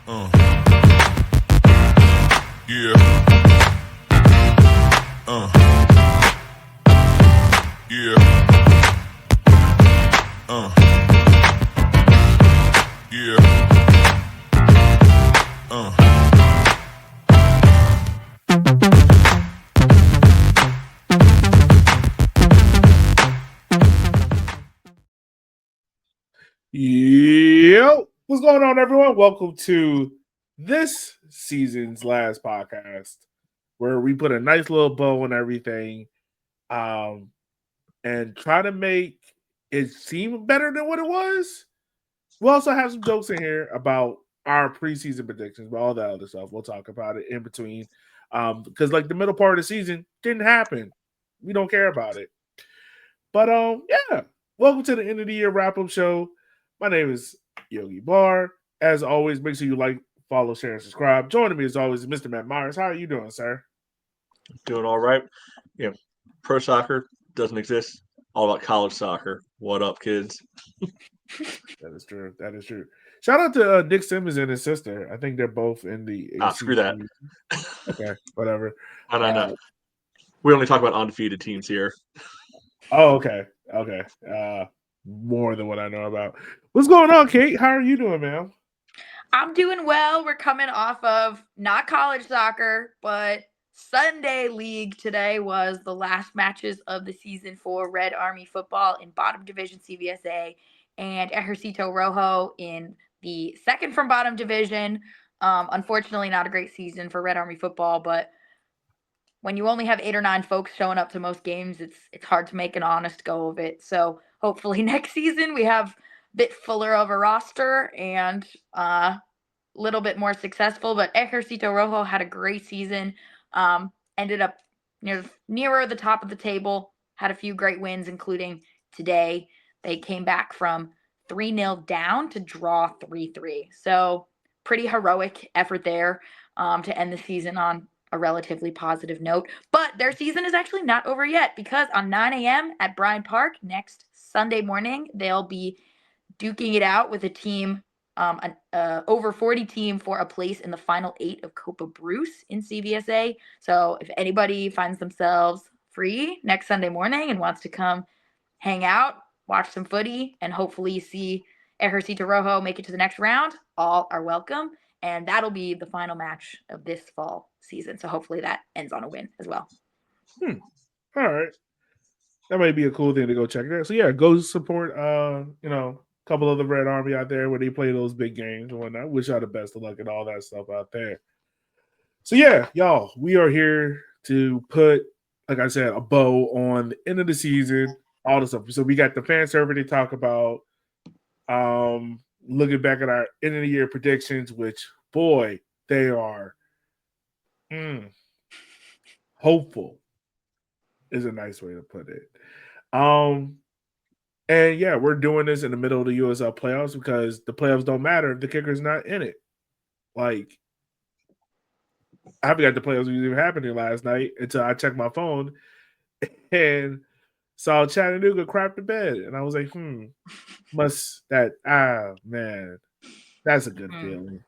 Uh, yeah. Yeah. Yeah. Yo, what's going on, everyone? Welcome to this season's last podcast, where we put a nice little bow on everything, and try to make it seem better than what it was. We also have some jokes in here about our preseason predictions, but all that other stuff we'll talk about it in between, because like the middle part of the season didn't happen. We don't care about it, but yeah. Welcome to the end of the year wrap up show. My name is Yogi Barr. As always, make sure you like, follow, share, and subscribe. Joining me as always is Mr. Matt Myers. How are you doing, sir? Doing all right. You know, pro soccer doesn't exist. All about college soccer. What up, kids? That is true. That is true. Shout out to Nick Simmons and his sister. I think they're both in the Screw that. ACC. Okay, whatever. No. We only talk about undefeated teams here. Oh, okay. Okay. More than what I know about. What's going on, Kate? How are you doing, man? I'm doing well. We're coming off of not college soccer, but Sunday League. Today was the last matches of the season for Red Army football in bottom division CVSA and Ejercito Rojo in the second from bottom division. Unfortunately, not a great season for Red Army football, but when you only have 8 or 9 folks showing up to most games, it's hard to make an honest go of it. So hopefully next season we have a bit fuller of a roster and little bit more successful, but Ejercito Rojo had a great season. Ended up nearer the top of the table, had a few great wins, including today. They came back from 3-0 down to draw 3-3. So pretty heroic effort there to end the season on a relatively positive note. But their season is actually not over yet because on 9 a.m. at Bryant Park next Sunday morning, they'll be duking it out with a team an over 40 team for a place in the final 8 of Copa Bruce in CVSA. So if anybody finds themselves free next Sunday morning and wants to come hang out, watch some footy, and hopefully see Ejercito Rojo make it to the next round, all are welcome. And that'll be the final match of this fall season. So hopefully that ends on a win as well. All right. That might be a cool thing to go check there. So yeah, go support couple of the Red Army out there where they play those big games and whatnot. Wish y'all the best of luck and all that stuff out there. So yeah, y'all, we are here to put, like I said, a bow on the end of the season, all the stuff. So we got the fan survey to talk about. Looking back at our end of the year predictions, which boy, they are hopeful is a nice way to put it. And yeah, we're doing this in the middle of the USL playoffs because the playoffs don't matter if the kicker's not in it. Like, I forgot the playoffs was even happening last night until I checked my phone and saw Chattanooga crap the bed. And I was like, man, that's a good feeling.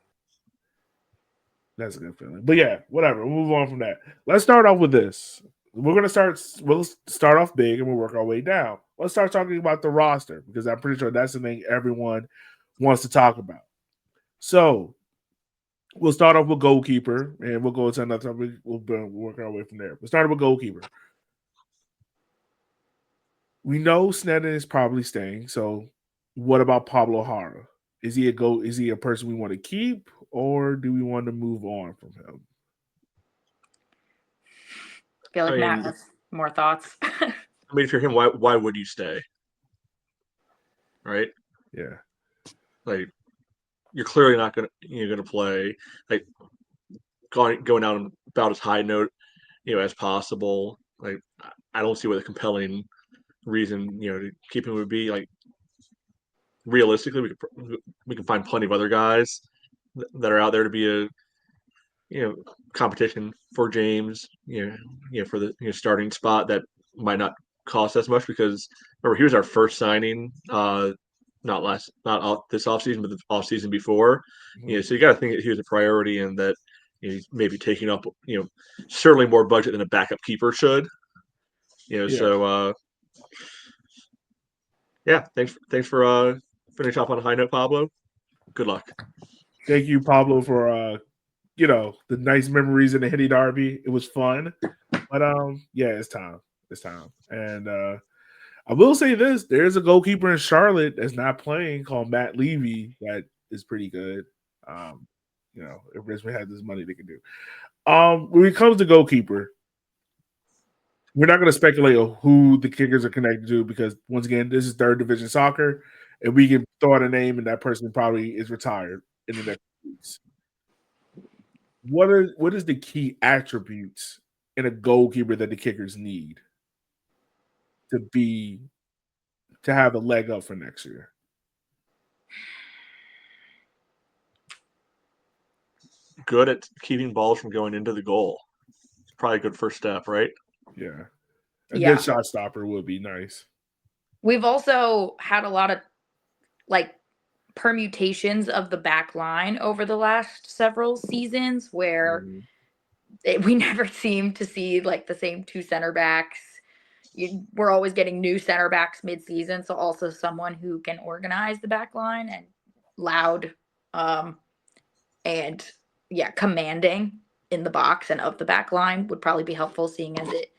That's a good feeling. But yeah, whatever. We'll move on from that. Let's start off with this. We'll start off big and we'll work our way down. Let's start talking about the roster because I'm pretty sure that's the thing everyone wants to talk about. So we'll start off with goalkeeper and we'll go to another topic. We'll work our way from there. We'll start with goalkeeper. We know Sneddon is probably staying. So what about Pablo Hara? Is he a person we want to keep or do we want to move on from him? I feel like Matt has more thoughts. I mean, if you're him, why would you stay? Right? Yeah. Like, you're clearly not gonna play. Like, going out on about as high note, as possible. Like, I don't see what the compelling reason, to keep him would be. Like, realistically, we can find plenty of other guys that are out there to be a competition for James, for the starting spot that might not cost as much because remember he was our first signing not this offseason, but the offseason before. Mhm. So you got to think that he was a priority and that he's maybe taking up certainly more budget than a backup keeper should. Yeah. So yeah, thanks for finishing off on a high note, Pablo. Good luck. Thank you, Pablo, for the nice memories in the Henny Derby. It was fun. But yeah, it's time. It's time. And I will say this: there's a goalkeeper in Charlotte that's not playing called Matt Levy that is pretty good. If Richmond had this money, they could do. When it comes to goalkeeper, we're not going to speculate on who the Kickers are connected to because once again, this is third division soccer, and we can throw out a name, and that person probably is retired in the next weeks. What is the key attributes in a goalkeeper that the Kickers need to have a leg up for next year? Good at keeping balls from going into the goal. It's probably a good first step, right? Yeah. A Yeah. good shot stopper would be nice. We've also had a lot of permutations of the back line over the last several seasons where we never seem to see the same two center backs. We're always getting new center backs mid-season, so also someone who can organize the back line and loud and commanding in the box and of the back line would probably be helpful, seeing as it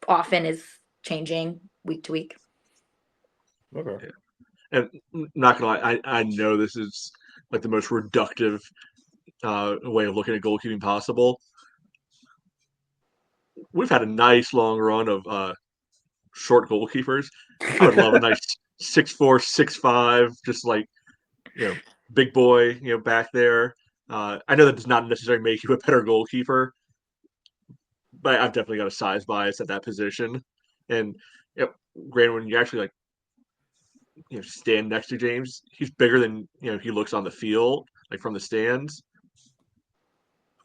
often is changing week to week. Okay. And not gonna lie, I know this is the most reductive way of looking at goalkeeping possible. We've had a nice long run of short goalkeepers. I would love a nice 6'4", 6'5", just big boy, back there. I know that does not necessarily make you a better goalkeeper, but I've definitely got a size bias at that position. And granted, when you actually stand next to James, he's bigger than he looks on the field, from the stands.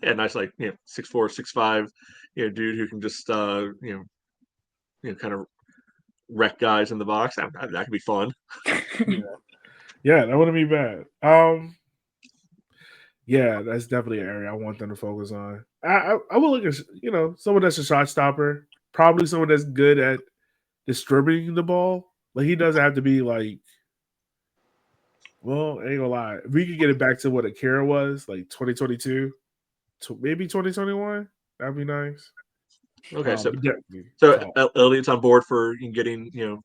Yeah, nice 6'4", 6'5", dude who can just kind of wreck guys in the box. That could be fun. Yeah, that wouldn't be bad. Yeah, that's definitely an area I want them to focus on. I will look at someone that's a shot stopper, probably someone that's good at distributing the ball. He doesn't have to be well, I ain't gonna lie. If we could get it back to what Akira was, 2022, maybe 2021, that'd be nice. Okay, so tall. Elliot's on board for getting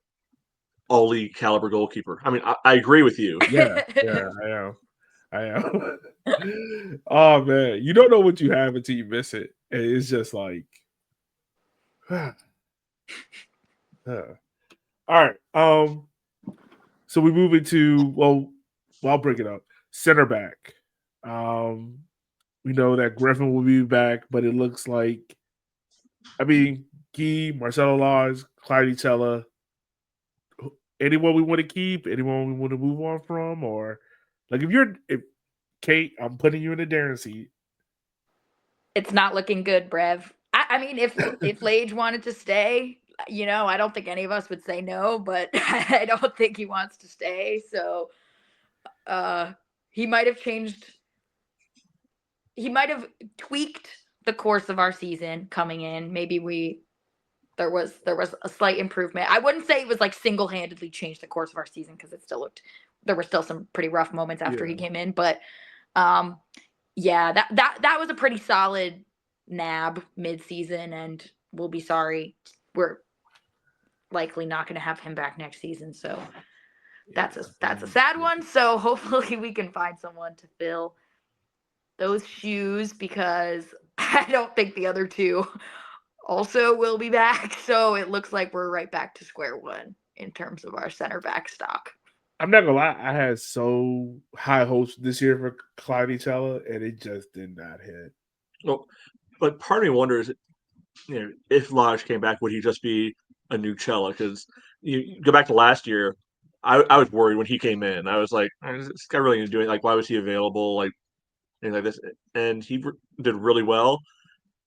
all league caliber goalkeeper. I mean, I agree with you. Yeah, I am. Oh man, you don't know what you have until you miss it. And it's just all right. So we move into I'll break it up. Center back. We know that Griffin will be back, but it looks like Guy, Marcelo Laws, Clyde Tella. Anyone we want to keep? Anyone we want to move on from? Or if Kate, I'm putting you in the Darren seat. It's not looking good, Brev. I mean, if Lage wanted to stay, I don't think any of us would say no, but I don't think he wants to stay. So he might have changed. He might have tweaked the course of our season coming in. Maybe there was a slight improvement. I wouldn't say it was single-handedly changed the course of our season because there were still some pretty rough moments after he came in. But yeah, that was a pretty solid nab mid-season, and we'll be sorry. We're likely not going to have him back next season, so that's a sad one. So hopefully we can find someone to fill those shoes because I don't think the other two also will be back. So it looks like we're right back to square one in terms of our center back stock. I'm not gonna lie, I had so high hopes this year for Clyde Tella, and it just did not hit. Well, but part of me wonders, if Lodge came back, would he just be a new Cella? Because you go back to last year, I was worried when he came in. I was like, is this guy really going to do it? Why was he available? Things like this. And he did really well.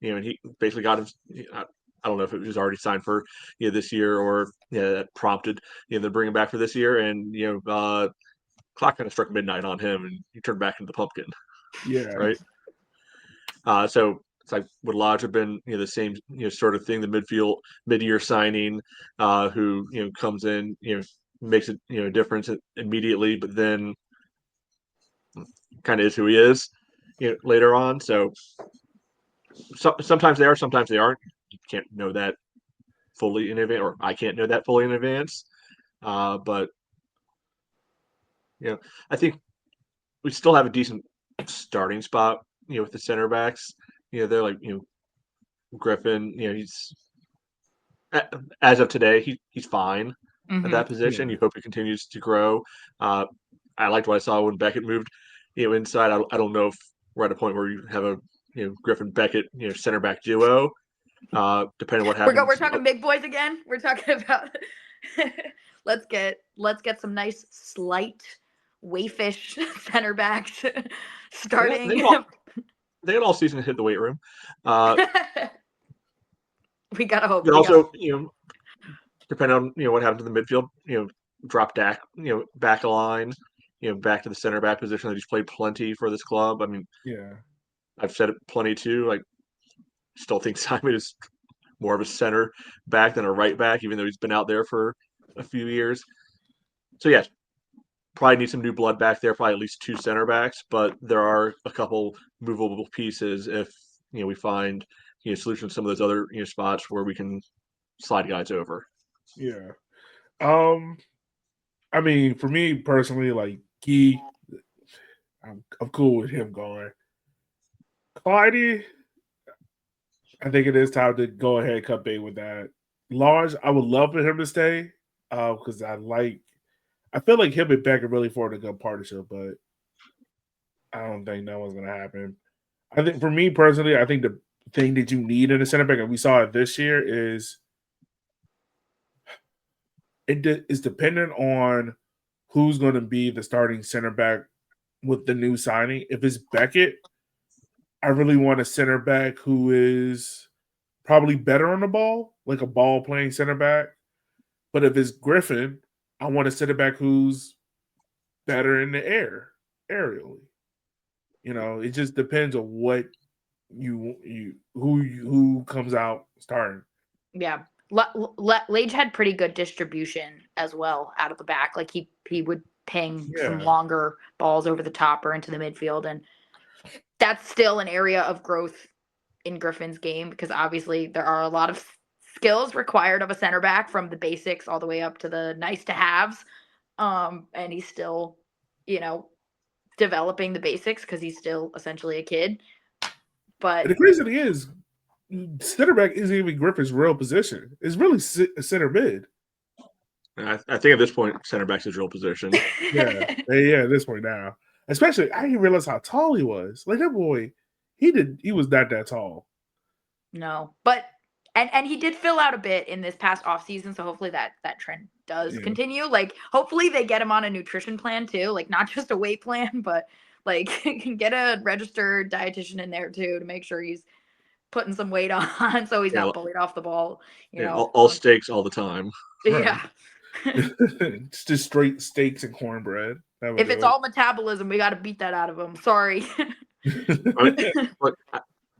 And he basically got him. I don't know if it was already signed for this year or that prompted them bring him back for this year. And clock kind of struck midnight on him, and he turned back into the pumpkin, Yeah. right? So it's like, would Lodge have been the same sort of thing, the mid-year signing, who comes in, makes a difference immediately, but then kind of is who he is later on. So sometimes they are, sometimes they aren't. You can't know that fully in advance, or I can't know that fully in advance. But I think we still have a decent starting spot, with the center backs. They're like, Griffin, he's as of today, he's fine at that position. Yeah. You hope he continues to grow. I liked what I saw when Beckett moved, inside. I don't know if we're at a point where you have a Griffin Beckett center back duo. Depending on what happens. We're talking big boys again. We're talking about let's get some nice slight wayfish center backs starting. They had all season to hit the weight room. We gotta hope. But also, depending on what happens in the midfield, drop back, back a line, back to the center back position that he's played plenty for this club. I mean, Yeah. I've said it plenty too. Like, still think Simon is more of a center back than a right back, even though he's been out there for a few years. So yes, probably need some new blood back there, probably at least 2 center backs, but there are a couple movable pieces if we find solutions to some of those other spots where we can slide guys over. Yeah. I mean, for me personally, like Key, I'm cool with him going. Clyde, I think it is time to go ahead and cut bait with that. Large, I would love for him to stay because I feel like him and Becker really formed a good partnership, but I don't think that one's going to happen. I think for me personally, I think the thing that you need in a center back, and we saw it this year, is it is dependent on who's going to be the starting center back with the new signing. If it's Beckett, I really want a center back who is probably better on the ball, like a ball playing center back. But if it's Griffin, I want a center back who's better in the air, aerially. It just depends on what who comes out starting. Yeah. Lage had pretty good distribution as well out of the back. Like he would ping some longer balls over the top or into the midfield, and that's still an area of growth in Griffin's game because obviously there are a lot of skills required of a center back from the basics all the way up to the nice to haves. And he's still, developing the basics because he's still essentially a kid. But the crazy thing is, center back isn't even Griffin's real position. It's really center mid. I think at this point, center back's his real position. Yeah, at this point now. Especially, I didn't realize how tall he was. Like that boy, he was not that tall. No, but and he did fill out a bit in this past offseason, so hopefully that trend does continue. Like, hopefully they get him on a nutrition plan too, like not just a weight plan, but like can get a registered dietitian in there too to make sure he's putting some weight on so he's not bullied off the ball. All steaks all the time. Yeah. It's just straight steaks and cornbread. If it's all metabolism, we got to beat that out of him. Sorry.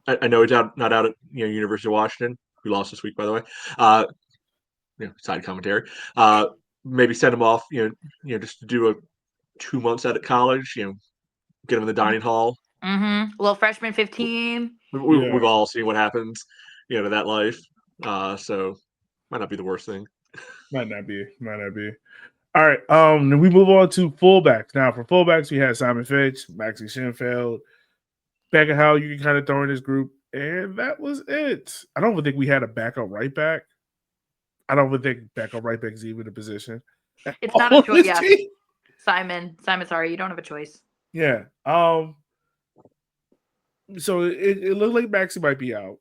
I know he's not out at University of Washington. We lost this week, by the way. Side commentary. Maybe send him off. Just to do a 2 months out at college. Get him in the dining hall. Mm-hmm. A little freshman 15. We've all seen what happens, to that life. So might not be the worst thing. Might not be. All right. Then we move on to fullbacks. Now, for fullbacks, we had Simon Fitch, Maxi Schinfeld, Becca Howell. You can kind of throw in this group, and that was it. I don't even think we had a backup right back. I don't even think backup right back is even a position. It's not a choice. Yeah. Simon, sorry, you don't have a choice. Yeah. So it looked like Maxi might be out.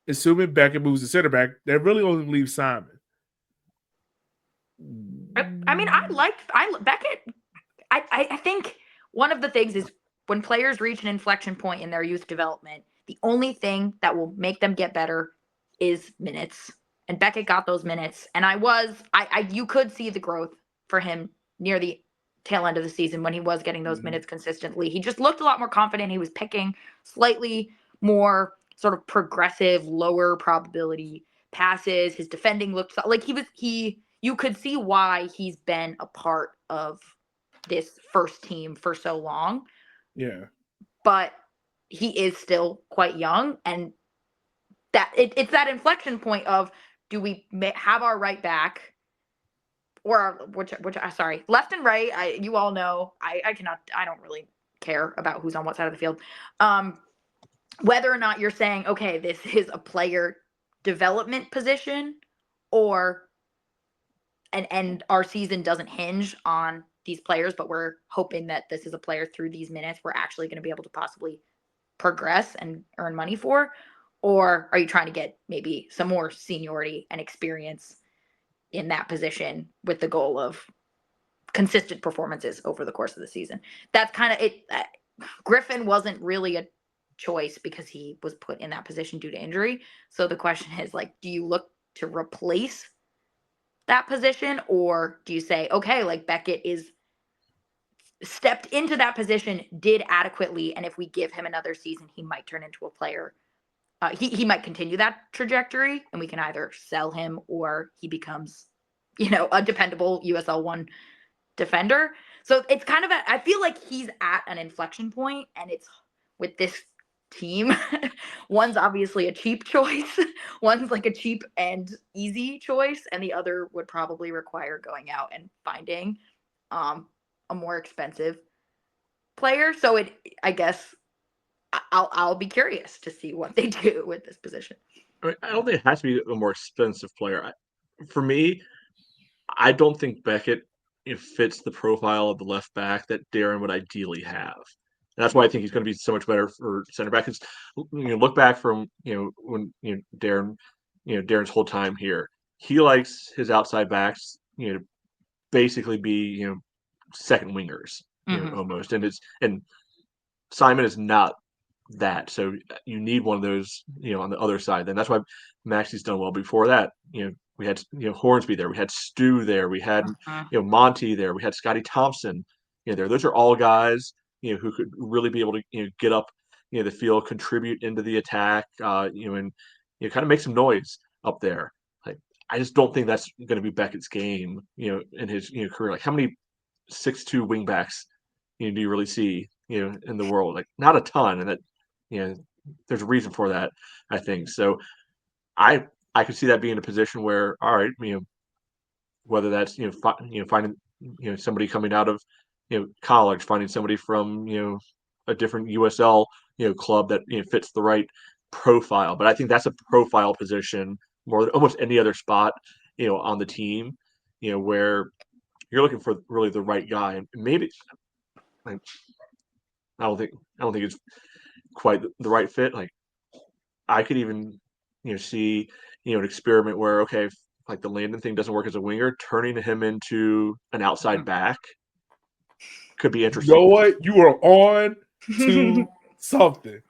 Assuming Beckett moves to center back, that really only leaves Simon. I mean, Beckett. I think one of the things is when players reach an inflection point in their youth development, the only thing that will make them get better is minutes, and Beckett got those minutes. And you could see the growth for him near the tail end of the season when he was getting those minutes consistently. He just looked a lot more confident. He was picking slightly more sort of progressive, lower probability passes. His defending looked like you could see why he's been a part of this first team for so long. Yeah. But he is still quite young, and that it's that inflection point of, do we have our right back or left and right? You all know I don't really care about who's on what side of the field. Whether or not you're saying, okay, this is a player development position, or and our season doesn't hinge on these players, but we're hoping that this is a player through these minutes we're actually going to be able to possibly progress and earn money for. Or are you trying to get maybe some more seniority and experience in that position with the goal of consistent performances over the course of the season? That's kind of it. Griffin wasn't really a choice because he was put in that position due to injury. So the question is, like, do you look to replace that position, or do you say, okay, like, Beckett is stepped into that position, did adequately, and if we give him another season, he might turn into a player. He might continue that trajectory, and we can either sell him or he becomes, a dependable USL 1 defender. So it's kind of I feel like he's at an inflection point, and it's with this team. One's obviously a cheap choice. One's like a cheap and easy choice, and the other would probably require going out and finding a more expensive player. So I guess I'll be curious to see what they do with this position. I don't think it has to be a more expensive player. For me, I don't think Beckett fits the profile of the left back that Darren would ideally have. And that's why I think he's going to be so much better for center back. Because look back from when Darren's whole time here, he likes his outside backs to basically be second wingers almost, and Simon is not that. So you need one of those, on the other side. Then that's why Maxi's done well. Before that, we had Hornsby there, we had Stu there, we had Monty there, we had Scotty Thompson there. Those are all guys who could really be able to get up the field, contribute into the attack, and kind of make some noise up there. Like, I just don't think that's going to be Beckett's game, in his career. Like, how many 6'2" wingbacks do you really see in the world? Like, not a ton, and that there's a reason for that, I think. So I could see that being a position where, all right, whether that's finding somebody coming out of college, finding somebody from a different USL club that fits the right profile. But I think that's a profile position more than almost any other spot on the team, where you're looking for really the right guy. And maybe I don't think it's quite the right fit. Like, I could even see an experiment where, okay, if, like, the Landon thing doesn't work as a winger, turning him into an outside back could be interesting. You know what? You are on to something.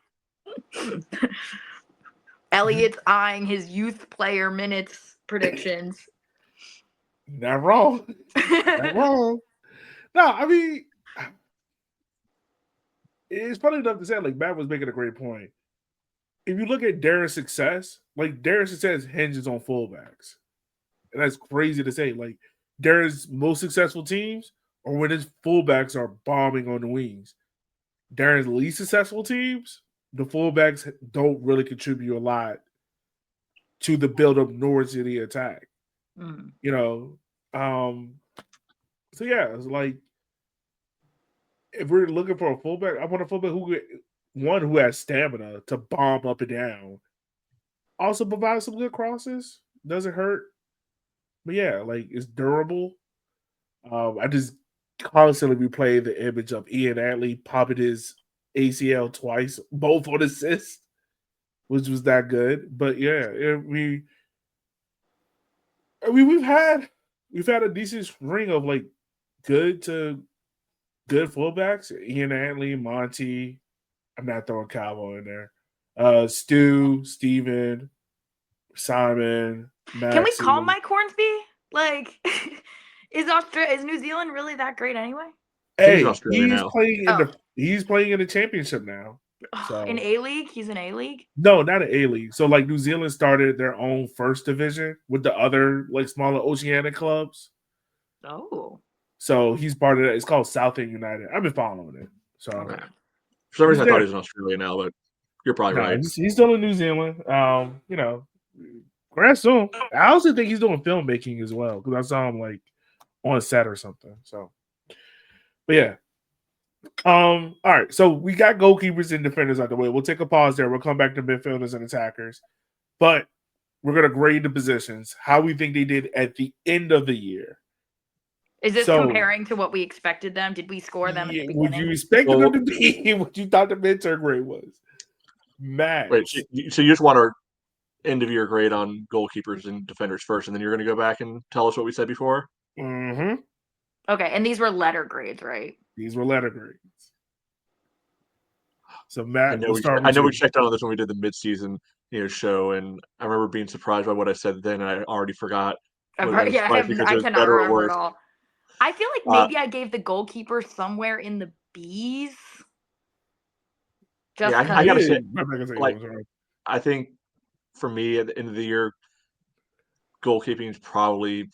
Elliot's eyeing his youth player minutes predictions. Not wrong. Not wrong. No, I mean, it's funny enough to say, like, Matt was making a great point. If you look at Darren's success, like, Darren's success hinges on fullbacks. And that's crazy to say. Like, Darren's most successful teams are when his fullbacks are bombing on the wings. Darren's least successful teams, the fullbacks don't really contribute a lot to the build-up nor to the attack. So yeah, it's like, if we're looking for a fullback, I want a fullback who has stamina to bomb up and down. Also provide some good crosses. Doesn't hurt. But yeah, like, it's durable. I just constantly replay the image of Ian Atley popping his ACL twice, both on assist, which was that good. But yeah, we've had a decent string of, like, good to good fullbacks. Ian Atley, Monty. I'm not throwing Calvo in there. Stu, Steven. Simon, Can we call Maxie. Mike Hornsby? Like, is New Zealand really that great anyway? think he's in Hey, Australia now. he's playing in the championship now. So In A League, he's in A League. no, not an A League. So like New Zealand started their own first division with the other like smaller Oceanic clubs. Oh, So he's part of that. It's called Southend United. I've been following it. So Okay. For some reason, I He's thought there. he was in Australia now, but you're probably no, right. he's still in New Zealand. Congrats to him. I also think he's doing filmmaking as well because I saw him like on set or something. So, but yeah. All right. So we got goalkeepers and defenders out the way. We'll take a pause there. We'll come back to midfielders and attackers, but we're gonna grade the positions how we think they did at the end of the year. is this So- comparing to what we expected them? Did we score them at the Would beginning? you expect Well, them to be what you thought the midterm grade was? Max. Wait, so you just want our end of year grade on goalkeepers and defenders first, and then you're going to go back and tell us what we said before? Mm-hmm. Okay, and these were letter grades, right? These were letter grades. So Matt, I know, we'll we, start I with know you. we checked on this when we did the midseason show, and I remember being surprised by what I said then, and I already forgot. I'm what right- was yeah, surprised because it I was cannot better or remember worse. at all. I feel like maybe I gave the goalkeeper somewhere in the B's. Just Yeah, I because. gotta say, I'm not gonna say like- it was wrong. I think for me at the end of the year, goalkeeping is probably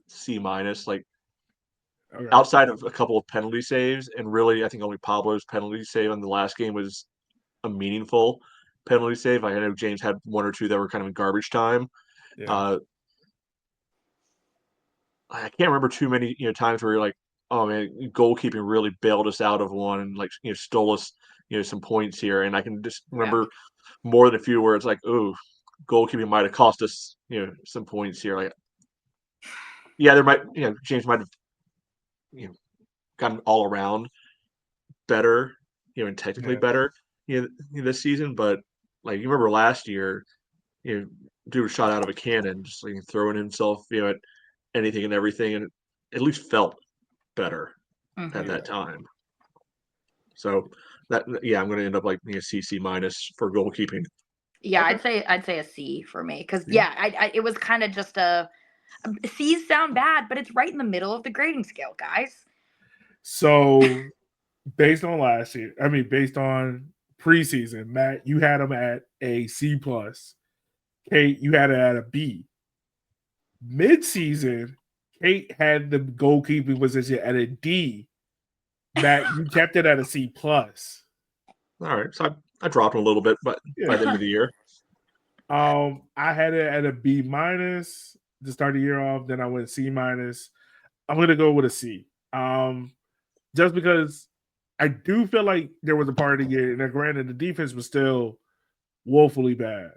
C minus. Like Okay. outside of a couple of penalty saves, and really, I think only Pablo's penalty save on the last game was a meaningful penalty save. I know James had one or two that were kind of in garbage time. Yeah. I can't remember too many times where you're like, oh man, goalkeeping really bailed us out of one and like stole us some points here. And I can just remember more than a few where it's like, oh, goalkeeping might have cost us some points here. Like, yeah, there might James might have gotten all around better, and technically Yeah. better this season. But like you remember last year, dude was shot out of a cannon, just like throwing himself at anything and everything, and at least felt better at that time. So that I'm going to end up like CC minus for goalkeeping. Yeah, Okay. I'd say a C for me because Yeah. I it was kind of just a C's sound bad, but it's right in the middle of the grading scale, guys. So based on based on preseason, Matt, you had him at a C plus. Kate, you had it at a B. Mid-season, Kate had the goalkeeping position at a D. Matt, you kept it at a C plus. All right, so I dropped him a little bit, but by the end of the year, I had it at a B minus to start the year off. Then I went C minus. I'm gonna go with a C. Just because I do feel like there was a part of the year, and granted, the defense was still woefully bad.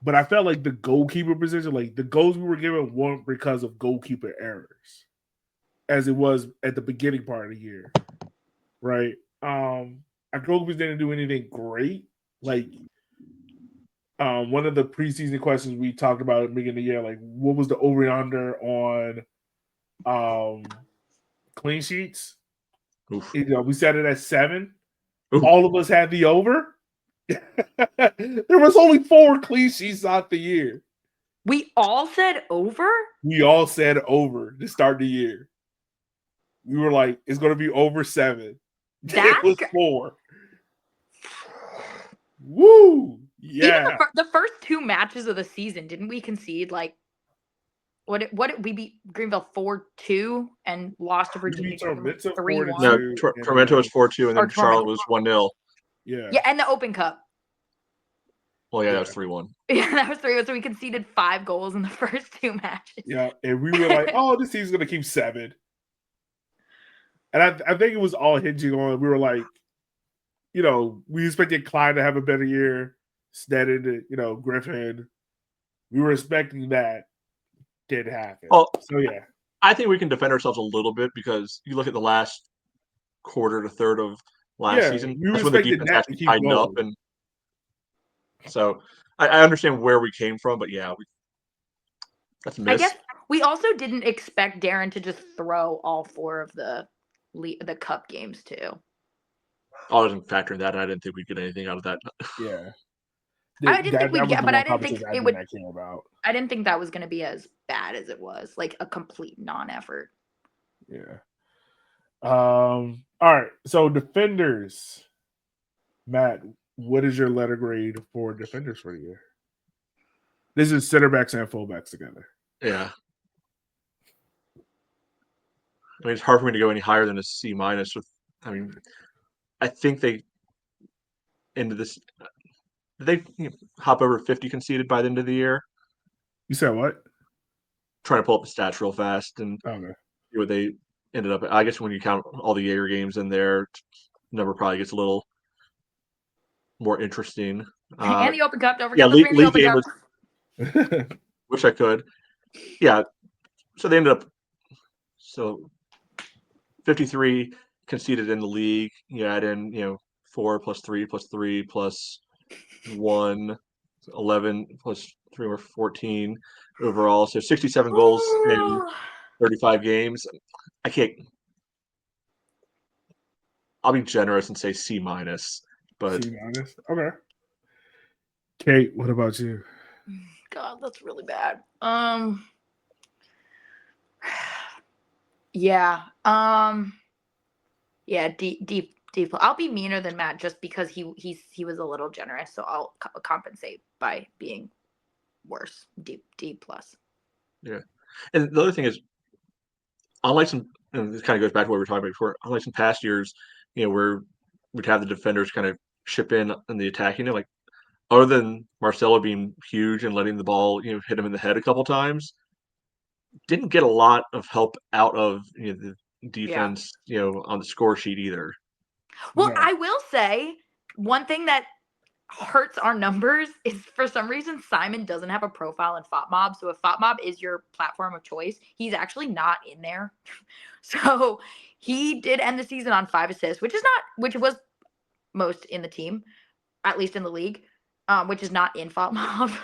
But I felt like the goalkeeper position, like the goals we were given, weren't because of goalkeeper errors, as it was at the beginning part of the year, right? Our goalkeepers didn't do anything great. Like, one of the preseason questions we talked about at the beginning of the year, like, what was the over and under on clean sheets? oof. We set it at 7. Ooh. All of us had the over. There was only 4 clean sheets out the year. We all said over? We all said over to start the year. We were like, it's going to be over 7. That's It was 4. Woo! Yeah. Even the first 2 matches of the season, didn't we concede like what did we beat Greenville 4-2 and lost to Virginia beat Tormenta 3-1? No, 4-2. Tormento was 4-2, and Or then Charlotte Tormenta. was 1-0. Yeah. Yeah, and the Open Cup. Well, yeah, Yeah. that was 3-1. Yeah, that was 3-1. So we conceded 5 goals in the first 2 matches. Yeah. And we were like, oh, this team's going to keep 7. And I think it was all hinging on, we were like, we expected Clyde to have a better year. Sneddon, Griffin. We were expecting that. Didn't happen. Oh, So, yeah. I think we can defend ourselves a little bit because you look at the last quarter to third of last season. You That's when the expected defense that to actually keep tightened up, going. and so I understand where we came from, but yeah, that's a miss. I guess we also didn't expect Darren to just throw all 4 of the cup games too. I wasn't factoring that, and I didn't think we'd get anything out of that. Yeah. I didn't think that we'd was get, the but one I didn't think conversation I it did would. not care about. I didn't think that was going to be as bad as it was, like a complete non-effort. Yeah. All right. So defenders, Matt, what is your letter grade for defenders for the year? This is center backs and fullbacks together. Yeah. I mean, it's hard for me to go any higher than a C minus. I think they into this. Did they hop over 50 conceded by the end of the year? You said what? Trying to pull up the stats real fast and Okay. see what they ended up. I guess when you count all the Jaeger games in there, number probably gets a little more interesting. And the Open Cup, don't Yeah, forget the league Open game Cup. was. Wish I could. Yeah. So they ended up. So 53 conceded in the league. You add in 4 plus 3 plus 3 plus 1, 11 plus 3 or 14 overall. So 67 goals in 35 games. I can't. I'll be generous and say C minus, but C minus. Okay. Kate, what about you? God, that's really bad. Yeah. Yeah. Deep. I'll be meaner than Matt just because he was a little generous, so I'll compensate by being worse. D plus. yeah. And the other thing is, unlike some, and this kind of goes back to what we were talking about before. Unlike some past years, where we'd have the defenders kind of chip in the attacking, like other than Marcelo being huge and letting the ball, hit him in the head a couple times, didn't get a lot of help out of the defense, on the score sheet either. Well, No. I will say one thing that hurts our numbers is for some reason Simon doesn't have a profile in FOTMob. So if FOTMob is your platform of choice, he's actually not in there. So he did end the season on 5 assists, which was most in the team, at least in the league, which is not in FOTMob.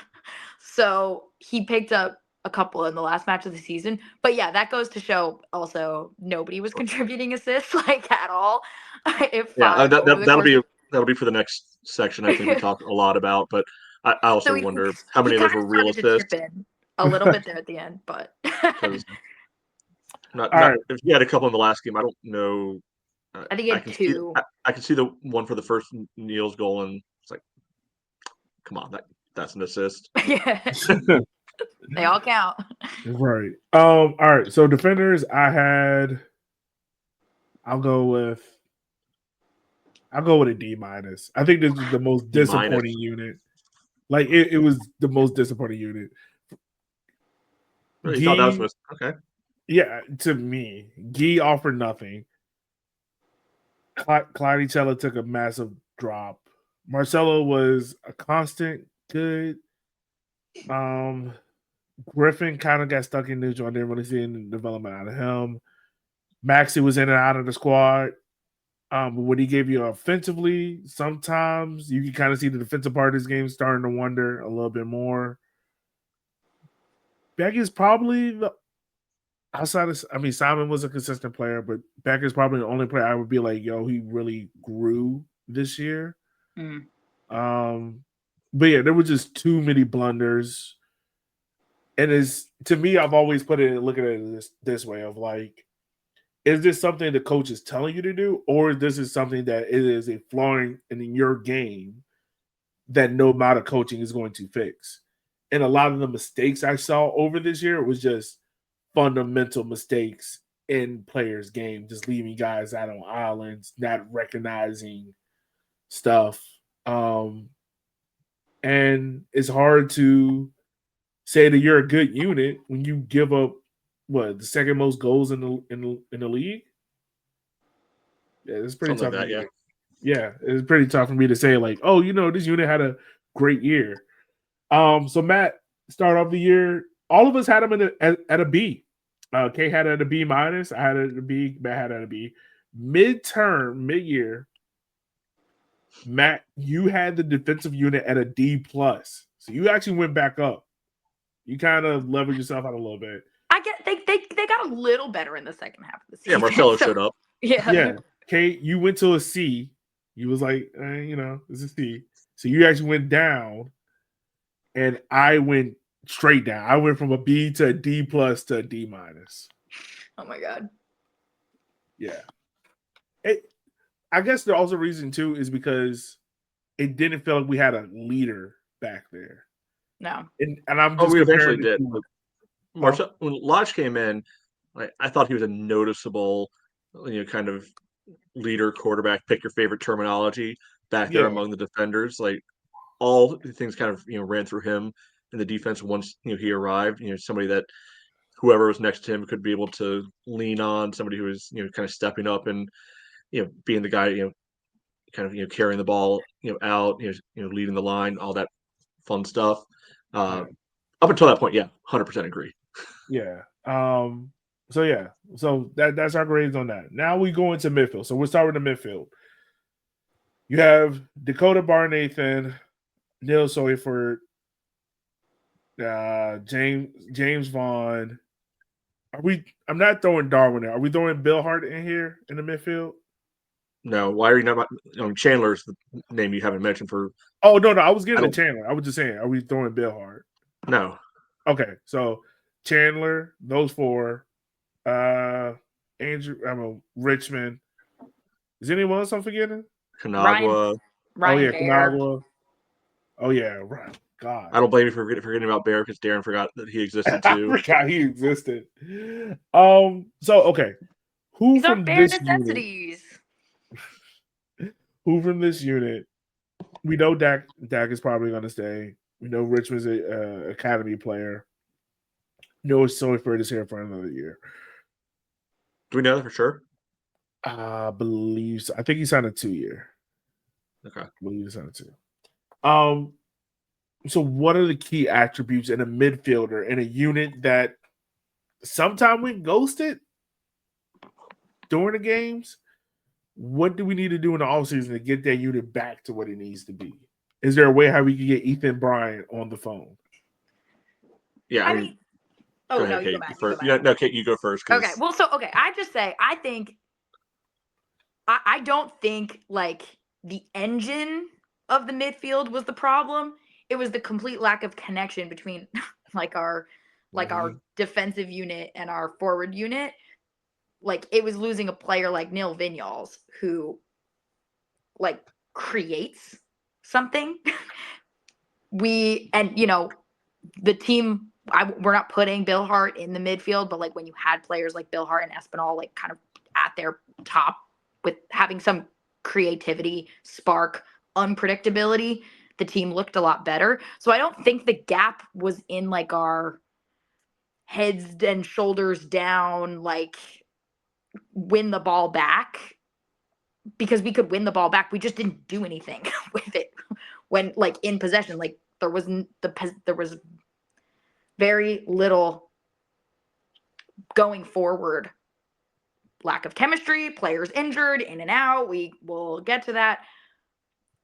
So he picked up a couple in the last match of the season. But yeah, that goes to show also nobody was contributing assists like at all. That'll be for the next section. I think we talked a lot about, but I also wonder how many of those were real assists. Chip in a little bit there at the end, but if you had a couple in the last game, I don't know. I think he had 2. I can see the one for the first Neil's goal, and it's like, come on, that's an assist. Yeah. They all count. Right. All right. So defenders, I'll go with a D minus. I think this is the most disappointing unit. Like it was the most disappointing unit. Really thought that was okay. Yeah, to me, Guy offered nothing. Clyde took a massive drop. Marcelo was a constant good. Griffin kind of got stuck in neutral. I didn't really see any development out of him. Maxey was in and out of the squad. But what he gave you offensively, sometimes you can kind of see the defensive part of his game starting to wonder a little bit more. Beck is probably the outside of, Simon was a consistent player, but Beck is probably the only player I would be like, yo, he really grew this year. Mm. But yeah, there were just too many blunders. And to me, I've always look at it this way of like, is this something the coach is telling you to do, or this is something that it is a flaw in your game that no amount of coaching is going to fix? And a lot of the mistakes I saw over this year was just fundamental mistakes in players' game, just leaving guys out on islands, not recognizing stuff. And it's hard to say that you're a good unit when you give up the second most goals in the league. Yeah, it's pretty Something tough. Like that, yeah, it's pretty tough for me to say like, oh, this unit had a great year. So Matt, start off the year, all of us had him at a B. Kay had it at a B minus. I had it at a B. Matt had it at a B. Mid-year, Matt, you had the defensive unit at a D plus. So you actually went back up. You kind of leveled yourself out a little bit. I get they got a little better in the second half of the season. Yeah, Marcelo showed up. Yeah. Kate, you went to a C. You was like, it's a C. So you actually went down and I went straight down. I went from a B to a D plus to a D minus. Oh my god. Yeah. I guess the also reason too is because it didn't feel like we had a leader back there. No. And I'm Oh, just we eventually comparing did. Marcel, when Lodge came in, I thought he was a noticeable, kind of leader, quarterback, pick your favorite terminology back there Yeah. among the defenders. Like all the things kind of ran through him in the defense once he arrived. Somebody that whoever was next to him could be able to lean on. Somebody who was kind of stepping up and being the guy kind of carrying the ball out, leading the line, all that fun stuff. Up until that point, yeah, 100% agree. Yeah. So that's our grades on that. Now we go into midfield. So we'll start with the midfield. You have Dakota Barnathan, Neil Soyford, James Vaughn. I'm not throwing Darwin in. Are we throwing Bill Hart in here in the midfield? No, why are you not? Chandler's the name you haven't mentioned for. Oh no, I was getting to Chandler. I was just saying, are we throwing Bill Hart? No. Okay, so Chandler, those four. Andrew, Richmond. Is anyone else I'm forgetting? Kanagwa. Ryan Bear. Kanagwa. Oh yeah, right. God. I don't blame you for forgetting about Bear because Darren forgot that he existed I too. forgot he existed. So okay. Who These are from bare this necessities. unit? Who from this unit? We know Dak is probably going to stay. We know Richmond's an academy player. Noah Soyford is here for another year. Do we know that for sure? I believe so. I think he signed a 2-year. Okay. I believe he signed a 2. So what are the key attributes in a midfielder in a unit that sometime went ghosted during the games? What do we need to do in the offseason to get that unit back to what it needs to be? Is there a way how we can get Ethan Bryant on the phone? Yeah, I mean oh go ahead, no, you Kate. go back. First. You go back. No, Kate, you go first. Okay, well, I just say I think I don't think like the engine of the midfield was the problem. It was the complete lack of connection between like our defensive unit and our forward unit. Like it was losing a player like Neil Vinyals who like creates something. The team, we're not putting Bill Hart in the midfield, but like when you had players like Bill Hart and Espinal like kind of at their top with having some creativity, spark, unpredictability, the team looked a lot better. So I don't think the gap was in like our heads and shoulders down, like win the ball back, because we could win the ball back. We just didn't do anything with it when like in possession. Like there was very little going forward. Lack of chemistry, players injured, in and out. We will get to that.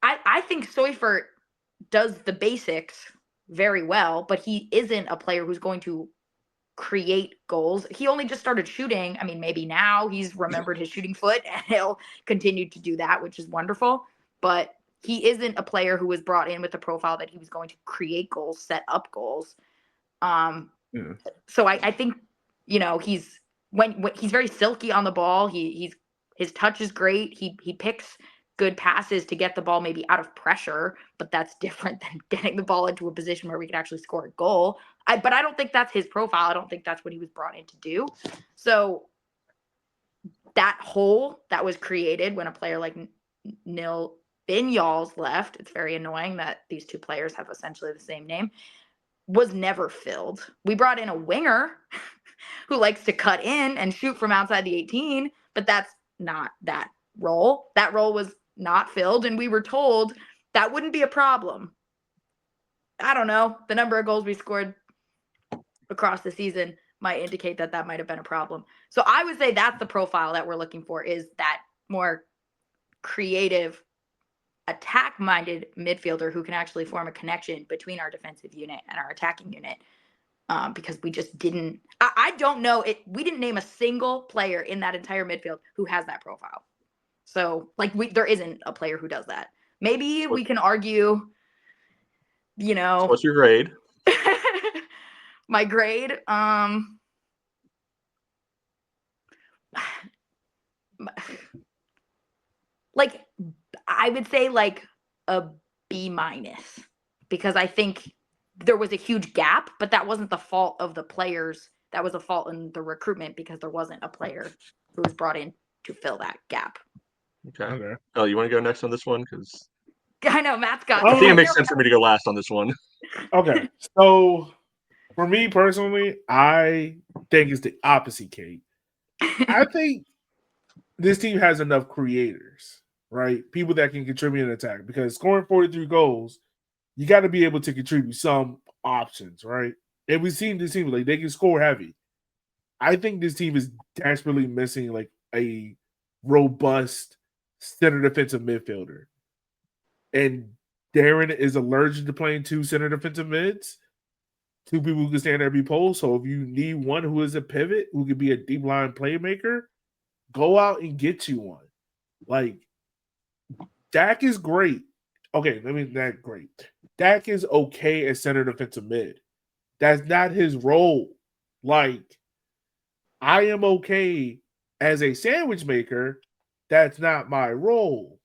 I think Soyfert does the basics very well, but he isn't a player who's going to create goals. He only just started shooting. I mean, maybe now he's remembered his shooting foot and he'll continue to do that, which is wonderful. But he isn't a player who was brought in with the profile that he was going to create goals, set up goals. So I think, he's when he's very silky on the ball. His touch is great. He picks good passes to get the ball maybe out of pressure, but that's different than getting the ball into a position where we could actually score a goal. But I don't think that's his profile. I don't think that's what he was brought in to do. So that hole that was created when a player like Nil Binyals left, it's very annoying that these two players have essentially the same name, was never filled. We brought in a winger who likes to cut in and shoot from outside the 18, but that's not that role. That role was not filled, and we were told that wouldn't be a problem. I don't know. The number of goals we scored across the season might indicate that might have been a problem. So I would say that's the profile that we're looking for, is that more creative, attack-minded midfielder who can actually form a connection between our defensive unit and our attacking unit. Because we just didn't. I don't know. We didn't name a single player in that entire midfield who has that profile. So, there isn't a player who does that. Maybe we can argue you So know, what's your grade? my grade, like I would say like a B minus, because I think there was a huge gap, but that wasn't the fault of the players. That was a fault in the recruitment because there wasn't a player who was brought in to fill that gap. Okay. Okay. Oh, you want to go next on this one? Because I know Matt's got. I think it Oh. makes sense for me to go last on this one. Okay. So for me personally, I think it's the opposite, Kate. I think this team has enough creators, right? People that can contribute in attack, because scoring 43 goals, you got to be able to contribute some options, right? And we've seen this team, like, they can score heavy. I think this team is desperately missing like a robust center defensive midfielder. And Darren is allergic to playing two center defensive mids, two people who can stand there and be poles. So if you need one who is a pivot, who could be a deep line playmaker, go out and get you one. Like, Dak is great. Okay, let me not great. Dak is okay as center defensive mid. That's not his role. Like, I am okay as a sandwich maker. That's not my role.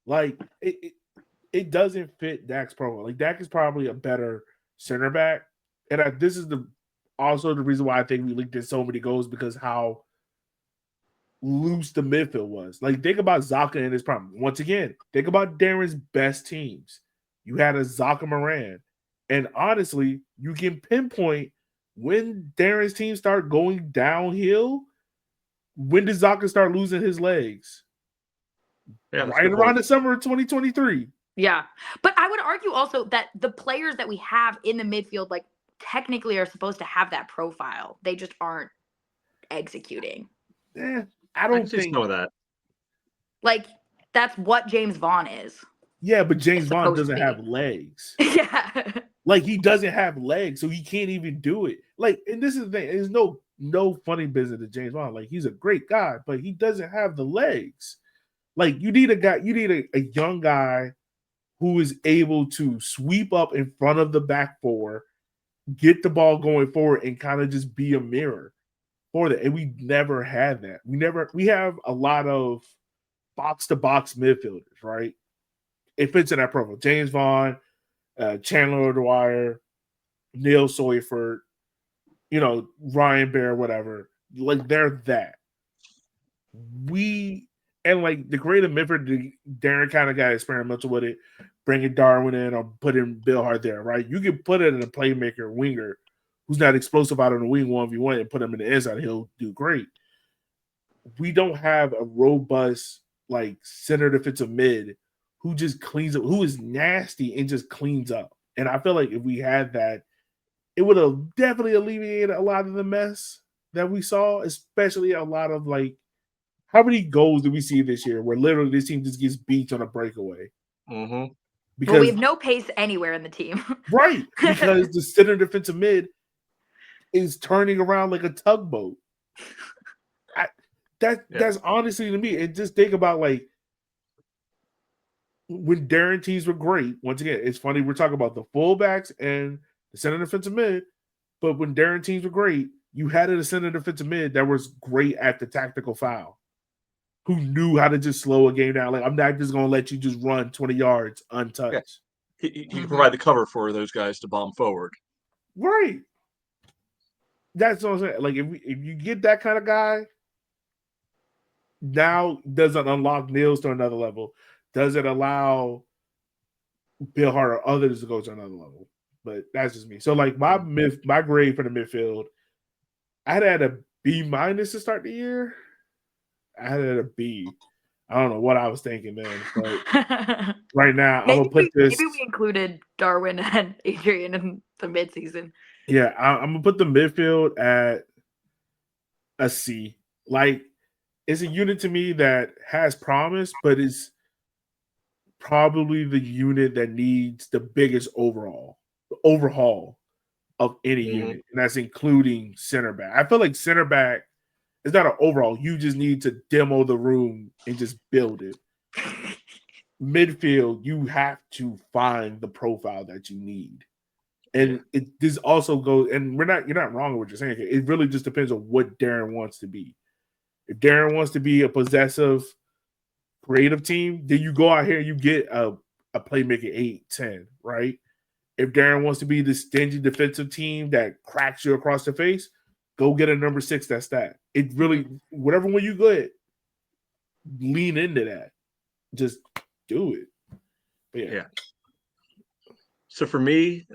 Like, it doesn't fit Dak's profile. Like, Dak is probably a better center back. And this is also the reason why I think we leaked in so many goals, because how loose the midfield was. Like, think about Zaka and his problem. Once again, think about Darren's best teams. You had a Zaka Moran. And honestly, you can pinpoint when Darren's team start going downhill. When did Zaka start losing his legs? Yeah, that's a Right good around point. the summer of 2023. Yeah. But I would argue also that the players that we have in the midfield, like, technically are supposed to have that profile. They just aren't executing. I I don't can see think. some of that. Like, that's what James Vaughn is. Yeah, but James Vaughn supposed to doesn't be. have legs. Yeah. Like, he doesn't have legs, so he can't even do it. Like, and this is the thing. There's no funny business to James Vaughn. Like, he's a great guy, but he doesn't have the legs. Like, you need a young guy who is able to sweep up in front of the back four, get the ball going forward, and kind of just be a mirror for that. And we never had that. We have a lot of box to box midfielders, right? It fits in that profile. James Vaughn, Chandler Dwyer, Neil Soyford, Ryan Bear, whatever. Like, they're that. Like the creative midfield, Darren kind of got experimental with it, bringing Darwin in or putting Bill Hart there, right? You can put it in a playmaker winger who's not explosive out on the wing 1v1 and put him in the inside. He'll do great. We don't have a robust, like, center defensive mid who just cleans up, who is nasty and just cleans up. And I feel like if we had that, it would have definitely alleviated a lot of the mess that we saw, especially a lot of, like, how many goals did we see this year where literally this team just gets beat on a breakaway? Mm-hmm. Because Well, we have no pace anywhere in the team. right, because the center defensive mid is turning around like a tugboat. That's honestly, to me, and just think about, like, when Darren teams were great. Once again, it's funny we're talking about the fullbacks and the center defensive mid, but when Darren teams were great, you had a center defensive mid that was great at the tactical foul, who knew how to just slow a game down. Like, I'm not just going to let you just run 20 yards untouched. Yeah. He can provide the cover for those guys to bomb forward. Right. That's what I'm saying. Like, if you get that kind of guy, now doesn't unlock Nils to another level. Does it allow Bill Hart or others to go to another level? But that's just me. So, like, my grade for the midfield, I had a B minus to start the year. I had it a B. I don't know what I was thinking then, but right now I'm gonna put this. Maybe we included Darwin and Adrian in the midseason. Yeah, I'm gonna put the midfield at a C. Like, it's a unit to me that has promise, but is probably the unit that needs the biggest overhaul of any unit, and that's including center back. I feel like center back is not an overall. You just need to demo the room and just build it. midfield, you have to find the profile that you need. And this also goes, and you're not wrong with what you're saying. It really just depends on what Darren wants to be. If Darren wants to be a possessive, creative team, then you go out here and you get a playmaker 8-10, right? If Darren wants to be the stingy defensive team that cracks you across the face, go get a number 6 that's that. It really, whatever one you get, lean into that. Just do it. But yeah. So for me,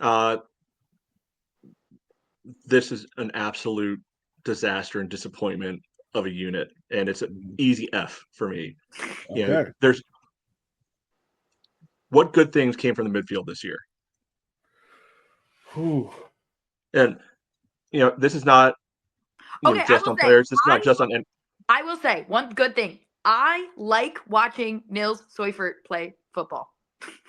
this is an absolute disaster and disappointment of a unit, and it's an easy F for me. Okay. There's what good things came from the midfield this year? Whew. And this is not just on players. It's not just on. I will say one good thing. I like watching Nils Seufert play football.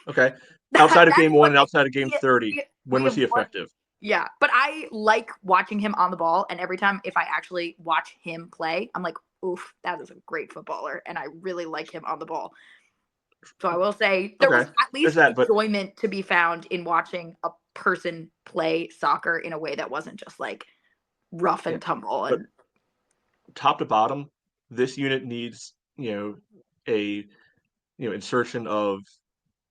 Okay. Outside of game 1 and outside of game 30, when was he effective? Yeah, but I like watching him on the ball, and every time if I actually watch him play, I'm like, oof, that is a great footballer, and I really like him on the ball. So I will say there was at least enjoyment to be found in watching a person play soccer in a way that wasn't just like rough and tumble. And top to bottom, this unit needs a insertion of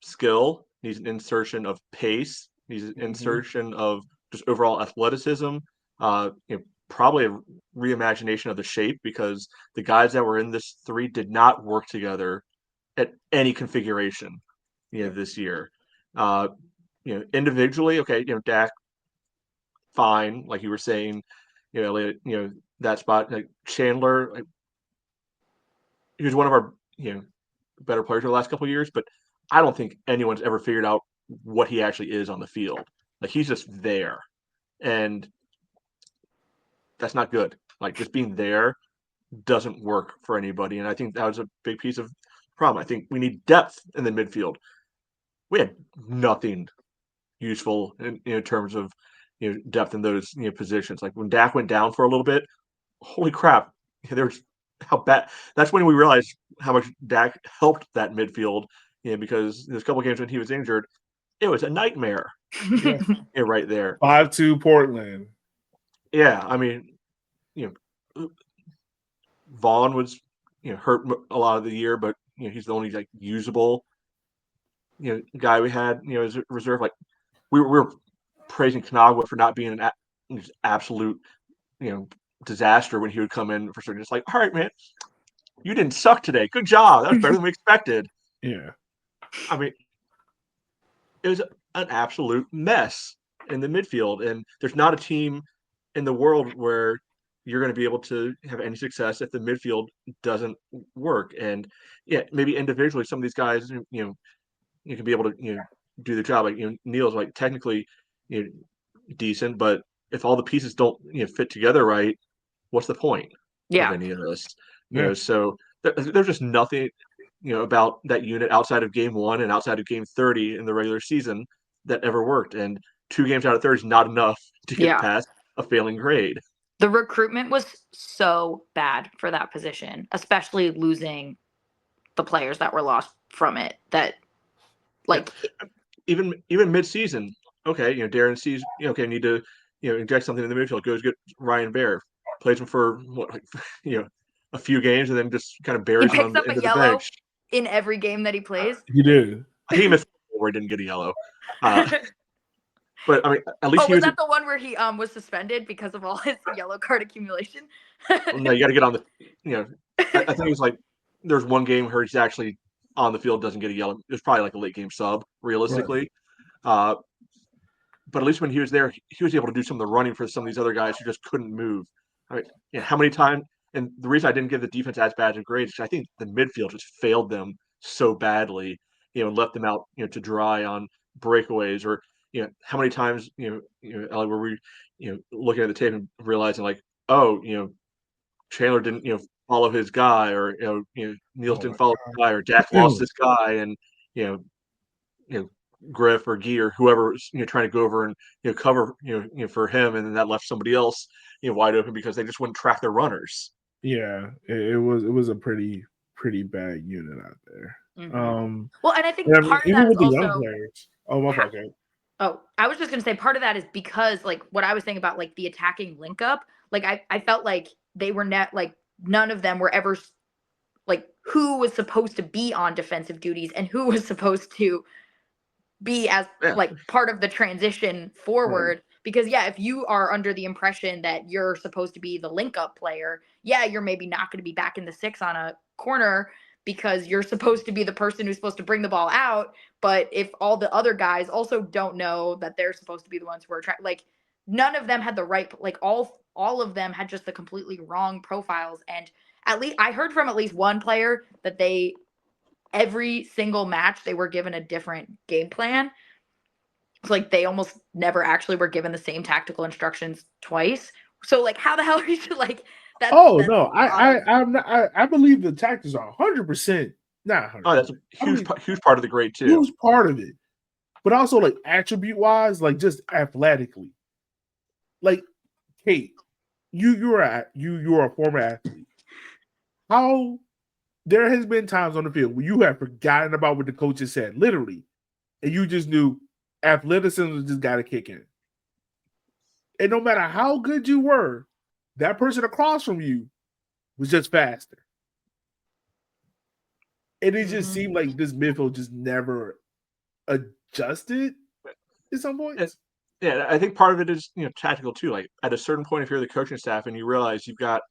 skill, needs an insertion of pace, needs an insertion of just overall athleticism, probably a reimagination of the shape, because the guys that were in this 3 did not work together at any configuration this year. Individually, Dak, fine, like you were saying, Elliot, that spot, like Chandler, he was one of our better players over the last couple of years, but I don't think anyone's ever figured out what he actually is on the field. Like, he's just there, and that's not good. Like, just being there doesn't work for anybody, and I think that was a big piece of the problem. I think we need depth in the midfield. We had nothing useful in terms of depth in those positions. Like, when Dak went down for a little bit, holy crap, there's how bad. That's when we realized how much Dak helped that midfield. Because there's a couple of games when he was injured, it was a nightmare. Right there. 5-2 Portland. Yeah, I mean, Vaughn was hurt a lot of the year, but he's the only like usable guy we had as a reserve. Like, we were praising Kanagwa for not being an absolute disaster when he would come in for certain. It's like, all right, man, you didn't suck today. Good job. That was better than we expected. Yeah. I mean, it was an absolute mess in the midfield, and there's not a team in the world where you're going to be able to have any success if the midfield doesn't work. And maybe individually, some of these guys, you can be able to do the job. Like Neil's like technically decent, but if all the pieces don't fit together right, what's the point of any of this? So there's just nothing about that unit outside of game 1 and outside of game 30 in the regular season that ever worked. And 2 games out of 30 is not enough to get past a failing grade. The recruitment was so bad for that position, especially losing the players that were lost from it. That, like, even mid-season, Darren sees, need to inject something in the midfield. Goes get Ryan Baer, plays him for a few games, and then just kind of buries him on the end of the bench. In every game that he plays. He did. I think he missed where he didn't get a yellow. But I mean, at least was that the one where he was suspended because of all his yellow card accumulation? No, you got to get on the. I think it was like there's one game where he's actually on the field, doesn't get a yellow. It was probably like a late game sub, realistically. Right. But at least when he was there, he was able to do some of the running for some of these other guys who just couldn't move. I mean, how many times? And the reason I didn't give the defense as bad of grades is I think the midfield just failed them so badly, and left them out, to dry on breakaways. Or, how many times, Ellie, were we, looking at the tape and realizing like, oh, Chandler didn't, follow his guy, or Niels didn't follow his guy, or Dak lost this guy, and Griff or Gee or whoever was trying to go over and cover for him, and then that left somebody else wide open because they just wouldn't track their runners. Yeah, it was a pretty bad unit out there. Um, Well, and I think and I mean, part of even that is with the young also. players. Oh, my fault. Okay. Oh, I was just gonna say part of that is because like what I was saying about like the attacking link up. Like I felt like they were like none of them were ever like who was supposed to be on defensive duties and who was supposed to be as like part of the transition forward. Because if you are under the impression that you're supposed to be the link up player, you're maybe not going to be back in the 6 on a corner because you're supposed to be the person who's supposed to bring the ball out. But if all the other guys also don't know that they're supposed to be the ones who are like none of them had the right, like all of them had just the completely wrong profiles. And at least I heard from at least one player that every single match they were given a different game plan. It's like they almost never actually were given the same tactical instructions twice. So like how the hell are you like that's No, I believe the tactics are 100%, not 100%. Oh, that's a huge part of the grade too. Huge part of it. But also like attribute wise, like just athletically. Like, Kate, you're a former athlete. How there has been times on the field where you have forgotten about what the coaches said, literally, and you just knew athleticism just got to kick in. And no matter how good you were, that person across from you was just faster. And it just seemed like this midfield just never adjusted at some points. Yeah, I think part of it is tactical too. Like at a certain point, if you're the coaching staff and you realize you've got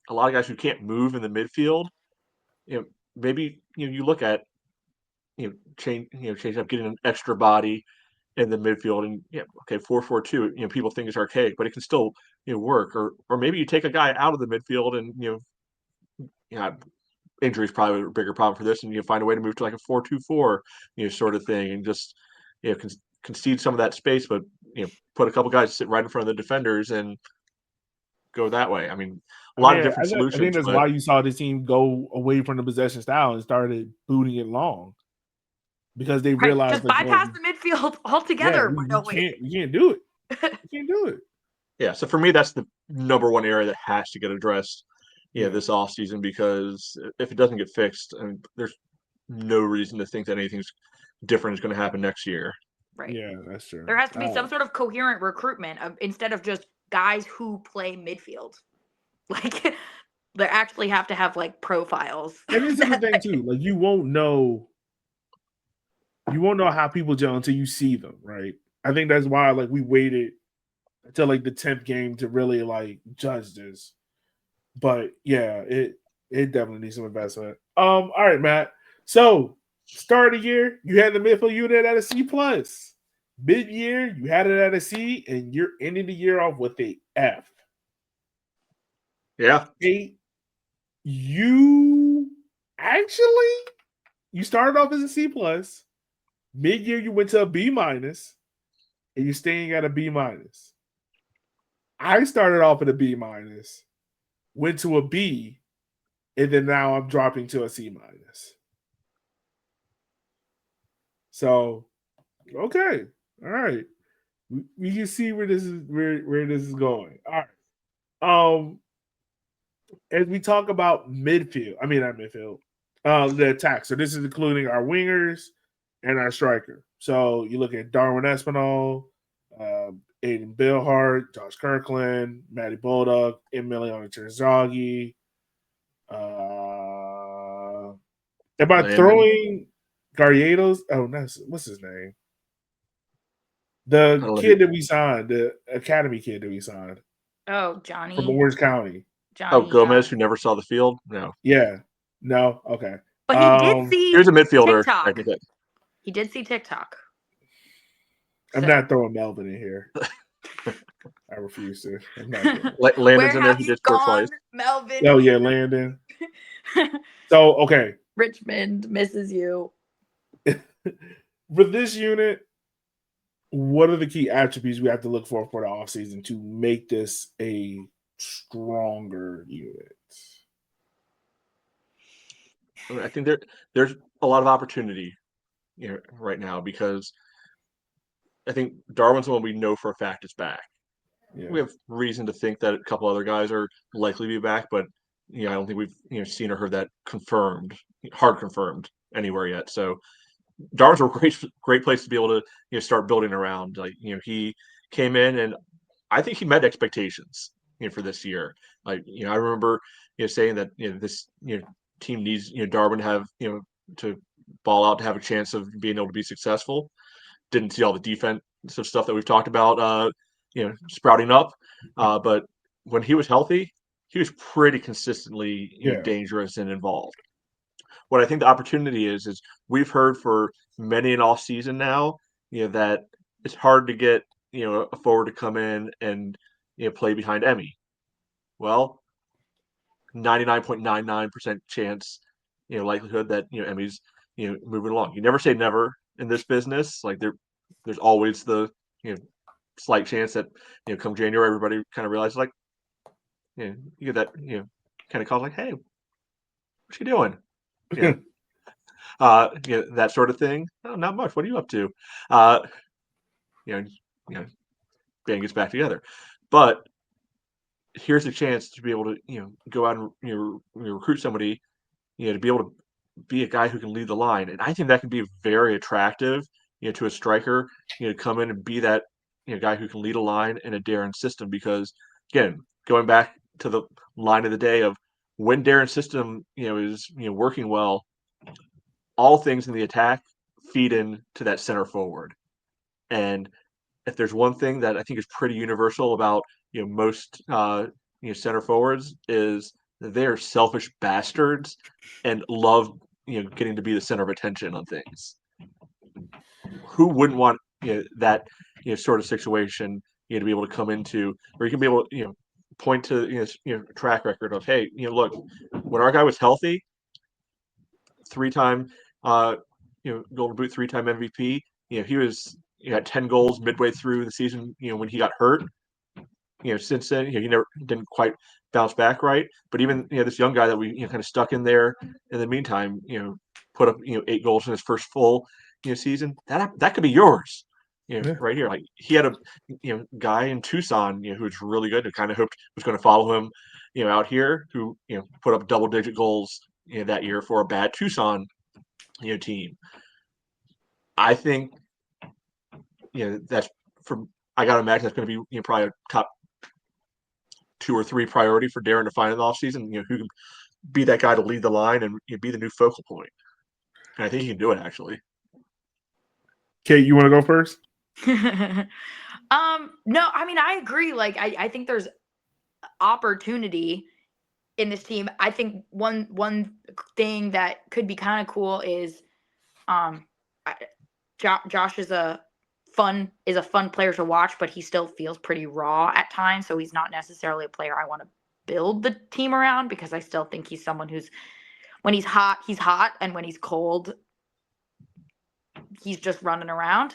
a lot of guys who can't move in the midfield, maybe you look at change up, getting an extra body in the midfield, and 4-4-2. People think it's archaic, but it can still work. Or maybe you take a guy out of the midfield, and injury is probably a bigger problem for this, and you find a way to move to like a 4-2-4 sort of thing, and just concede some of that space, but put a couple guys to sit right in front of the defenders and go that way. I mean, a lot of different solutions. I think that's why you saw the team go away from the possession style and started booting it long, because they realized just bypass the midfield altogether. We can't do it. We can't do it. Yeah, so for me, that's the number one area that has to get addressed. This offseason, because if it doesn't get fixed, there's no reason to think that anything's different is going to happen next year. Right. Yeah, that's true. There has to be some sort of coherent recruitment instead of just guys who play midfield. Like, they actually have to have like profiles. And this is the thing too. Like, you won't know how people gel until you see them, right? I think that's why like we waited until like the 10th game to really like judge this. But yeah, it definitely needs some investment. All right, Matt. So start of the year, you had the midfield unit at a C+. Mid-year, you had it at a C, and you're ending the year off with a F. Yeah. You started off as a C+. Mid-year, you went to a B-, and you're staying at a B-. I started off at a B-, went to a B, and then now I'm dropping to a C-. So, okay, all right, we can see where this is going. All right. As we talk about midfield, not midfield, the attack. So this is including our wingers and our striker. So you look at Darwin Espinal, Aiden Billhart, Josh Kirkland, Matty Bulldog, Emiliano Terzaghi. Am I throwing Garriatos? Oh, what's his name? The kid that we signed, the academy kid that we signed. Oh, Johnny. From Orange County. Johnny, Gomez, who never saw the field? No. Yeah. No? Okay. But he did see Here's a midfielder. TikTok. He did see TikTok. I'm not throwing Melvin in here. I refuse to. I'm not Landon's in there. He did score twice. Melvin. Oh, yeah, Landon. So, okay. Richmond misses you. For this unit, what are the key attributes we have to look for the offseason to make this a stronger unit? I think there's a lot of opportunity right now, because I think Darwin's the one we know for a fact is back. Yeah. We have reason to think that a couple other guys are likely to be back, but I don't think we've seen or heard that hard confirmed anywhere yet. So Darwin's a great place to be able to start building around. Like he came in and I think he met expectations for this year. Like I remember saying that this team needs Darwin to have to ball out to have a chance of being able to be successful. Didn't see all the defensive stuff that we've talked about sprouting up, but when he was healthy, he was pretty consistently dangerous and involved. What I think the opportunity is we've heard for many an off season now, that it's hard to get a forward to come in and play behind Emmy. Well, 99.99% chance, likelihood that Emmy's moving along. You never say never in this business. Like there's always the slight chance that come January everybody kind of realizes like you get that kind of call like, hey, what's he doing? That sort of thing. Oh, not much. What are you up to? Band gets back together. But here's a chance to be able to go out and recruit somebody to be able to be a guy who can lead the line, and I think that can be very attractive to a striker to come in and be that guy who can lead a line in a Darren system. Because again, going back to the line of the day of when Darren's system is working well, all things in the attack feed into that center forward. And if there's one thing that I think is pretty universal about most center forwards is they're selfish bastards and love getting to be the center of attention on things. Who wouldn't want that sort of situation to be able to come into, where you can be able to point to track record of, hey, look, when our guy was healthy, 3-time Golden Boot, 3-time MVP, he had 10 goals midway through the season when he got hurt. Since then, he never didn't quite bounce back right. But even this young guy that we kind of stuck in there in the meantime, put up 8 goals in his first full season. That could be yours, right here. Like he had a guy in Tucson who was really good, who kind of hoped was going to follow him out here, who put up double-digit goals that year for a bad Tucson team. I think that's from. I got to imagine that's going to be probably a top 2 or 3 priority for Darren to find in the offseason, who can be that guy to lead the line and be the new focal point. And I think he can do it, actually. Kate, you want to go first? No, I mean, I agree. Like, I think there's opportunity in this team. I think one thing that could be kind of cool is Josh is a fun player to watch, but he still feels pretty raw at times. So he's not necessarily a player I want to build the team around, because I still think he's someone who's, when he's hot, and when he's cold, he's just running around.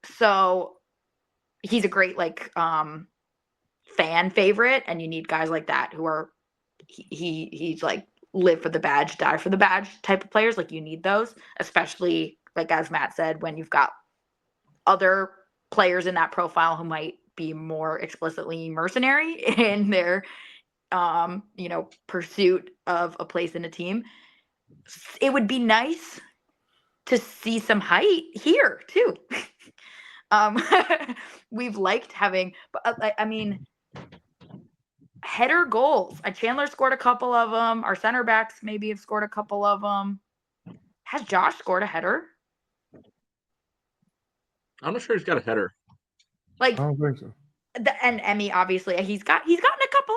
So he's a great fan favorite, and you need guys like that who are he's like live for the badge, die for the badge type of players. Like you need those, especially like as Matt said, when you've got other players in that profile who might be more explicitly mercenary in their pursuit of a place in a team. It would be nice to see some height here too. We've liked having, but I mean, header goals. Chandler scored a couple of them. Our center backs maybe have scored a couple of them. Has Josh scored a header? I'm not sure he's got a header. I don't think so. And Emmy, obviously, he's gotten a couple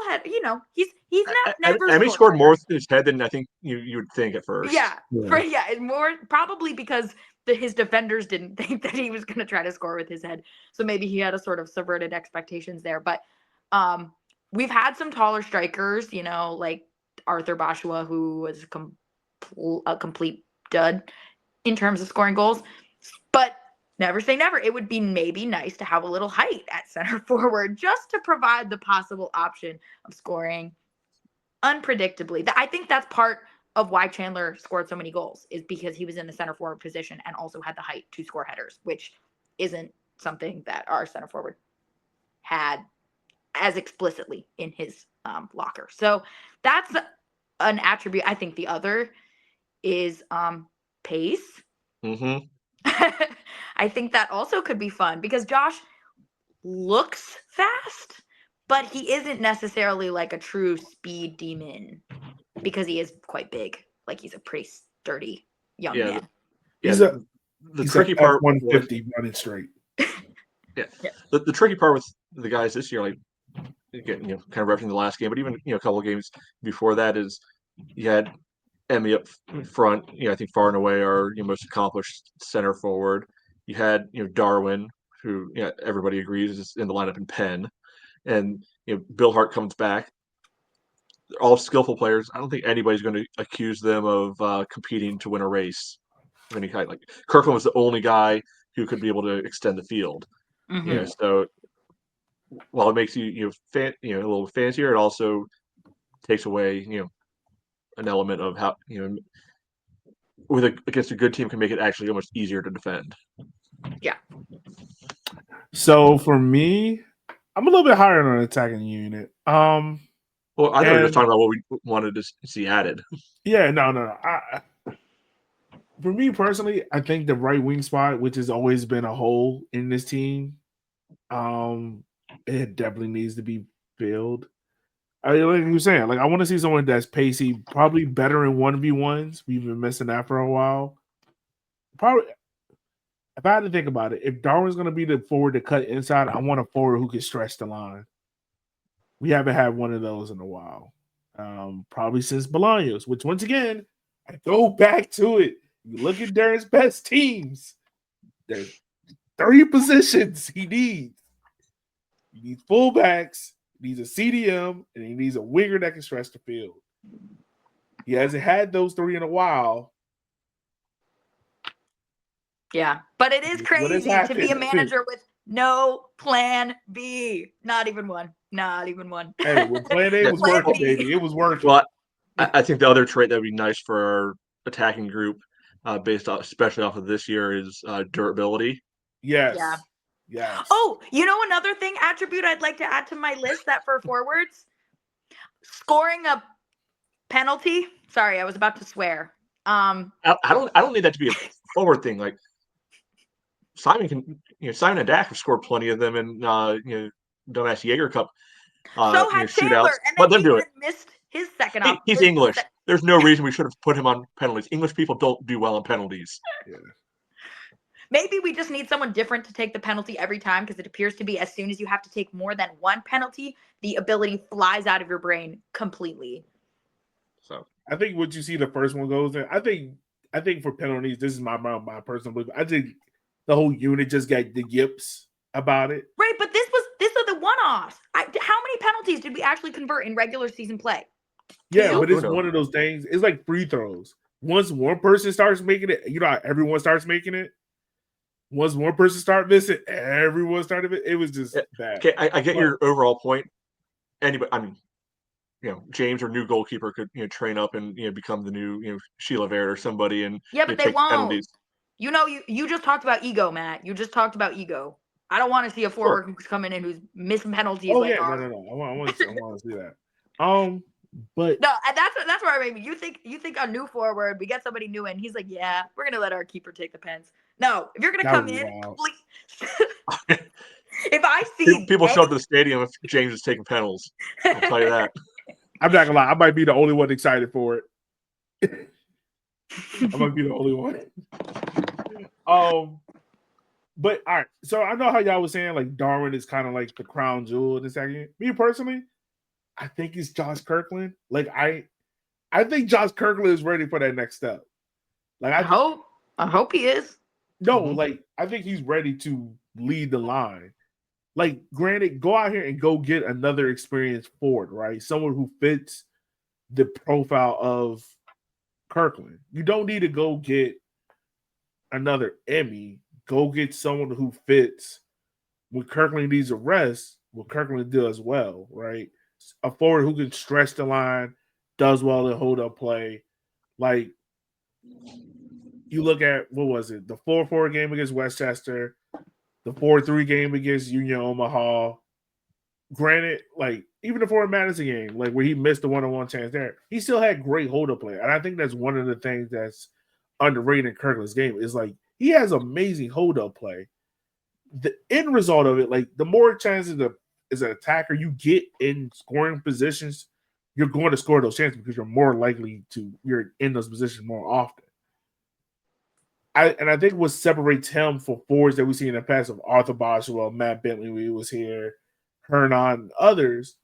he's never Emmy scored more with his head than I think you would think at first. Yeah. More probably because his defenders didn't think that he was going to try to score with his head, so maybe he had a sort of subverted expectations there. But we've had some taller strikers, like Arthur Bashua, who was a complete dud in terms of scoring goals, but. Never say never. It would be maybe nice to have a little height at center forward, just to provide the possible option of scoring unpredictably. I think that's part of why Chandler scored so many goals, is because he was in the center forward position and also had the height to score headers, which isn't something that our center forward had as explicitly in his locker. So that's an attribute. I think the other is pace. Mm-hmm. I think that also could be fun because Josh looks fast, but he isn't necessarily like a true speed demon because he is quite big. Like he's a pretty sturdy young Yeah. man. He's The tricky part was, F-150 running straight. the tricky part with the guys this year, like again, kind of referencing the last game, but even a couple of games before that, is you had Emmy up front. I think far and away our most accomplished center forward. You had Darwin, who everybody agrees is in the lineup in Penn, and Bill Hart comes back. They're all skillful players. I don't think anybody's going to accuse them of competing to win a race of any kind. Like Kirkland was the only guy who could be able to extend the field. Mhm. So while it makes you a little fancier, it also takes away an element of how against a good team can make it actually almost easier to defend. Yeah. So for me, I'm a little bit higher on an attacking unit. Well, I know we were just And- talking about what we wanted to see added. Yeah, no. For me personally, I think the right wing spot, which has always been a hole in this team, it definitely needs to be filled. Like you were saying, like I want to see someone that's pacey, probably better in 1v1s. We've been missing that for a while. Probably, if I had to think about it, if Darwin's going to be the forward to cut inside, I want a forward who can stretch the line. We haven't had one of those in a while, probably since Bolaños. Which once again, I go back to it. You look at Darren's best teams. There's 3 positions he needs. He needs fullbacks, he needs a CDM, and he needs a winger that can stretch the field. He hasn't had those 3 in a while. Yeah. But it is What has crazy to be a happened? manager with no plan B. Not even one. Not even one. Hey, when plan A was Plan working, B. baby, it was working. Well, I think the other trait that would be nice for our attacking group, especially off of this year, is durability. Yes. Yeah. Yes. Oh, another attribute I'd like to add to my list that for forwards, scoring a penalty. Sorry, I was about to swear. I don't need that to be a forward thing. Like Simon and Dak have scored plenty of them in dumbass Jaeger Cup so had shootouts. Taylor, and Let then them do he it. missed his second He's English. There's no reason we should have put him on penalties. English people don't do well on penalties. Yeah. Maybe we just need someone different to take the penalty every time, because it appears to be as soon as you have to take more than one penalty, the ability flies out of your brain completely. So I think what you see the first one goes in. I think for penalties, this is my personal belief. I think the whole unit just got the yips about it. Right, but these are the one-offs. How many penalties did we actually convert in regular season play? Yeah, Two? but it's Who knows? one of those things. It's like free throws. Once one person starts making it, how everyone starts making it. Once one person started missing, everyone started it. It was just bad. Okay, I get your overall point. Anybody, James or new goalkeeper could train up and become the new Sheila Verde or somebody and But they take won't. penalties. You just talked about ego, Matt. You just talked about ego. I don't want to see a forward who's coming in who's missing penalties. Oh like yeah, no. I want to see that. But no, and that's where I mean, you think a new forward, we get somebody new in, he's like, yeah, we're gonna let our keeper take the pens. No, if you're gonna That come would be in, wild. please. If I see People show up to the stadium if James is taking penalties. I'll tell you that. I'm not gonna lie, I might be the only one excited for it. I might be the only one. But all right, so I know how y'all was saying like Darwin is kind of like the crown jewel in the second. Me personally, I think it's Josh Kirkland. Like I think Josh Kirkland is ready for that next step. Like I hope he is. No, Mhm. like I think he's ready to lead the line. Like, granted, go out here and go get another experienced forward, right? Someone who fits the profile of Kirkland. You don't need to go get another Emmy. Go get someone who fits when Kirkland needs a rest, what Kirkland does well, right? A forward who can stretch the line, does well in hold up play. Like, you look at, what was it? The 4-4 game against Westchester, the 4-3 game against Union Omaha. Granted, like, even the Fort Madison game, like where he missed the one-on-one chance there, he still had great hold-up play. And I think that's one of the things that's underrated in Kirkland's game is like he has amazing hold up play. The end result of it, like the more chances as an attacker you get in scoring positions, you're going to score those chances because you're more likely you're in those positions more often. I think what separates him from forwards that we see in the past of Arthur Boswell, Matt Bentley when he was here, Hernan, others,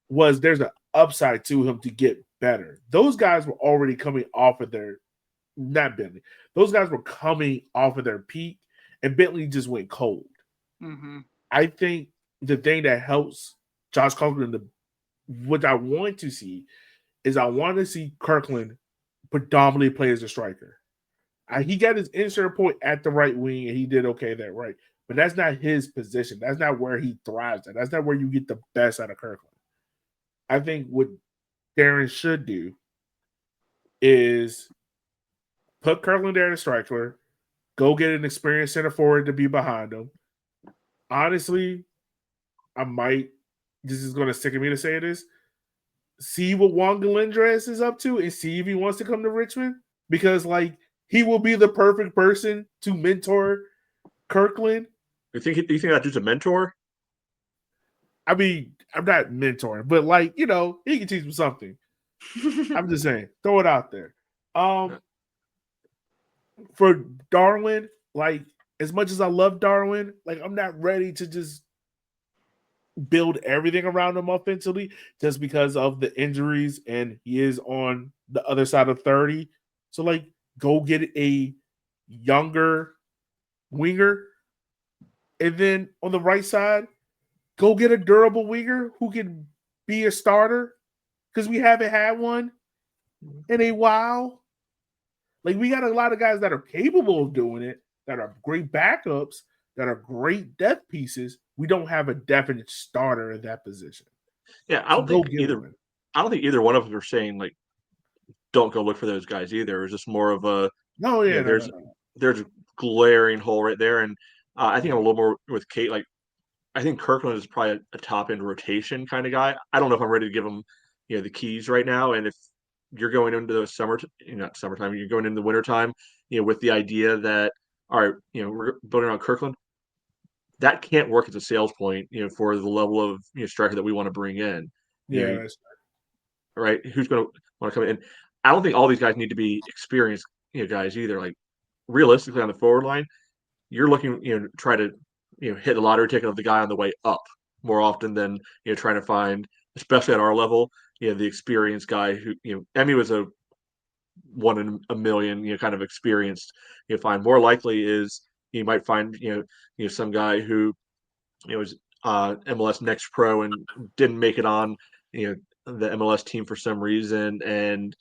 was there's an upside to him to get better. Those guys were already coming off of their not Bentley. Those guys were coming off of their peak, and Bentley just went cold. Mm-hmm. I think the thing that helps Josh Kirkland, what I want to see is I want to see Kirkland predominantly play as a striker. He got his insert point at the right wing, and he did okay there, right? But that's not his position. That's not where he thrives at. That's not where you get the best out of Kirkland. I think what Darren should do is put Kirkland there as a striker, go get an experienced center forward to be behind him. Honestly, this is going to sicken me to say this, see what Juan Galindres is up to and see if he wants to come to Richmond because, like, he will be the perfect person to mentor Kirkland. You think that dude's a mentor? I mean, I'm not mentoring, but like, he can teach him something. I'm just saying, throw it out there. For Darwin, like, as much as I love Darwin, like, I'm not ready to just build everything around him offensively just because of the injuries and he is on the other side of 30. So, like, go get a younger winger. And then on the right side, go get a durable winger who can be a starter because we haven't had one in a while. Like, we got a lot of guys that are capable of doing it, that are great backups, that are great depth pieces. We don't have a definite starter in that position. Yeah, I don't think either one of them are saying, like, don't go look for those guys either. It's just more of a there's a glaring hole right there, and I think I'm a little more with Kate. Like, I think Kirkland is probably a top end rotation kind of guy. I don't know if I'm ready to give him the keys right now. And if you're going into the not summertime, you're going into the wintertime, with the idea that all right, we're building around Kirkland. That can't work as a sales point, for the level of striker that we want to bring in. Yeah, that's right. Who's going to want to come in? I don't think all these guys need to be experienced, guys either. Like, realistically, on the forward line, you're looking, try to, hit the lottery ticket of the guy on the way up more often than trying to find, especially at our level, the experienced guy who, Emmy was a 1 in a million, kind of experienced. You find more likely is you might find, some guy who, is MLS Next Pro and didn't make it on, the MLS team for some reason, and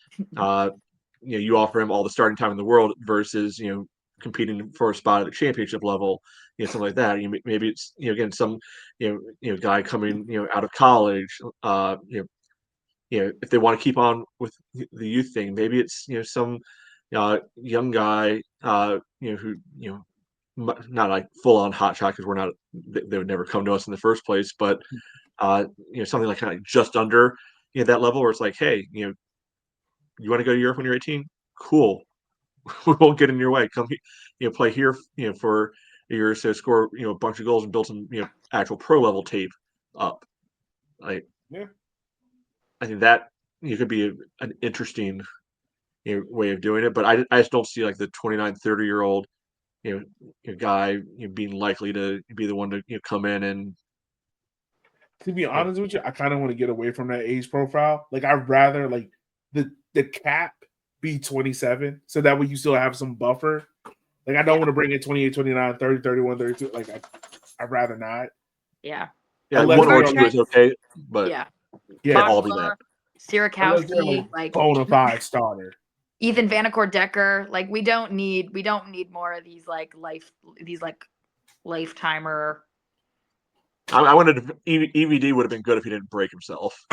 you offer him all the starting time in the world versus competing for a spot at the championship level, something like that. Maybe it's again some guy coming out of college. If they want to keep on with the youth thing, maybe it's some young guy who not like full on hot shot because we're not, they would never come to us in the first place, but something like kind of just under that level where it's like, hey, you want to go to Europe when you're 18? Cool. We won't get in your way. Come, play here, for a year or so, score, a bunch of goals and build some, actual pro level tape up. Like, yeah, I think that could be an interesting, way of doing it. But I just don't see like the 29, 30-year-old, guy being likely to be the one to come in and. To be honest with you, I kind of want to get away from that age profile. Like, I'd rather like the cap be 27 so that way you still have some buffer. Like, I don't want to bring in 28, 29, 30, 31, 32. Like, I'd rather not. Yeah. Yeah, one or two is okay, but can't all be that. Sierakowski, like bona fide starter. Ethan Vanacore Decker. Like, we don't need more of these lifetimer. I wanted to, EVD would have been good if he didn't break himself.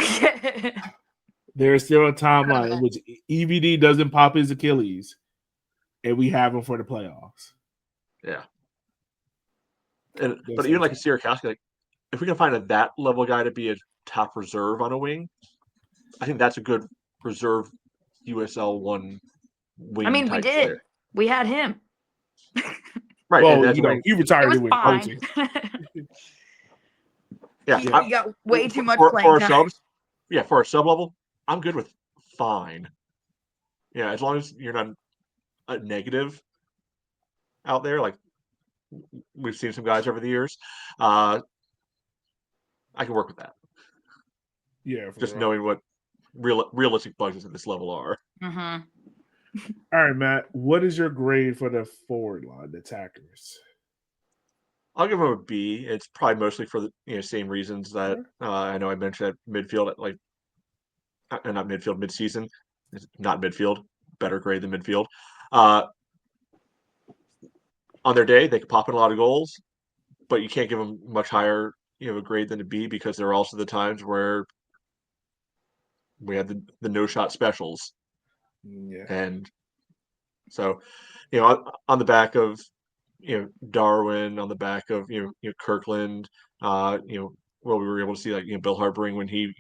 There's still a timeline in which EVD doesn't pop his Achilles, and we have him for the playoffs. Yeah. But even like a Sierakowski, like, if we can find that level guy to be a top reserve on a wing, I think that's a good reserve USL 1 wing I mean, we type did. player. We had him. Right. Well, and that's you know, when, he It retired was with fine. coaching. yeah. he I- got way too much for playing our time. subs. Yeah, for our sub level, I'm good with fine. Yeah, as long as you're not a negative out there, like we've seen some guys over the years, I can work with that. Yeah, for Just real. knowing what realistic budgets at this level are. Mm-hmm. All right, Matt. What is your grade for the forward line, the attackers? I'll give them a B. It's probably mostly for the same reasons that I know I mentioned at midfield, at like not midfield, midseason. It's not midfield, better grade than midfield. On their day, they could pop in a lot of goals, but you can't give them much higher a grade than a B because there are also the times where we had the no shot specials, Yeah. and so on the back of Darwin, on the back of Kirkland, well, we were able to see like Bill Harbring when he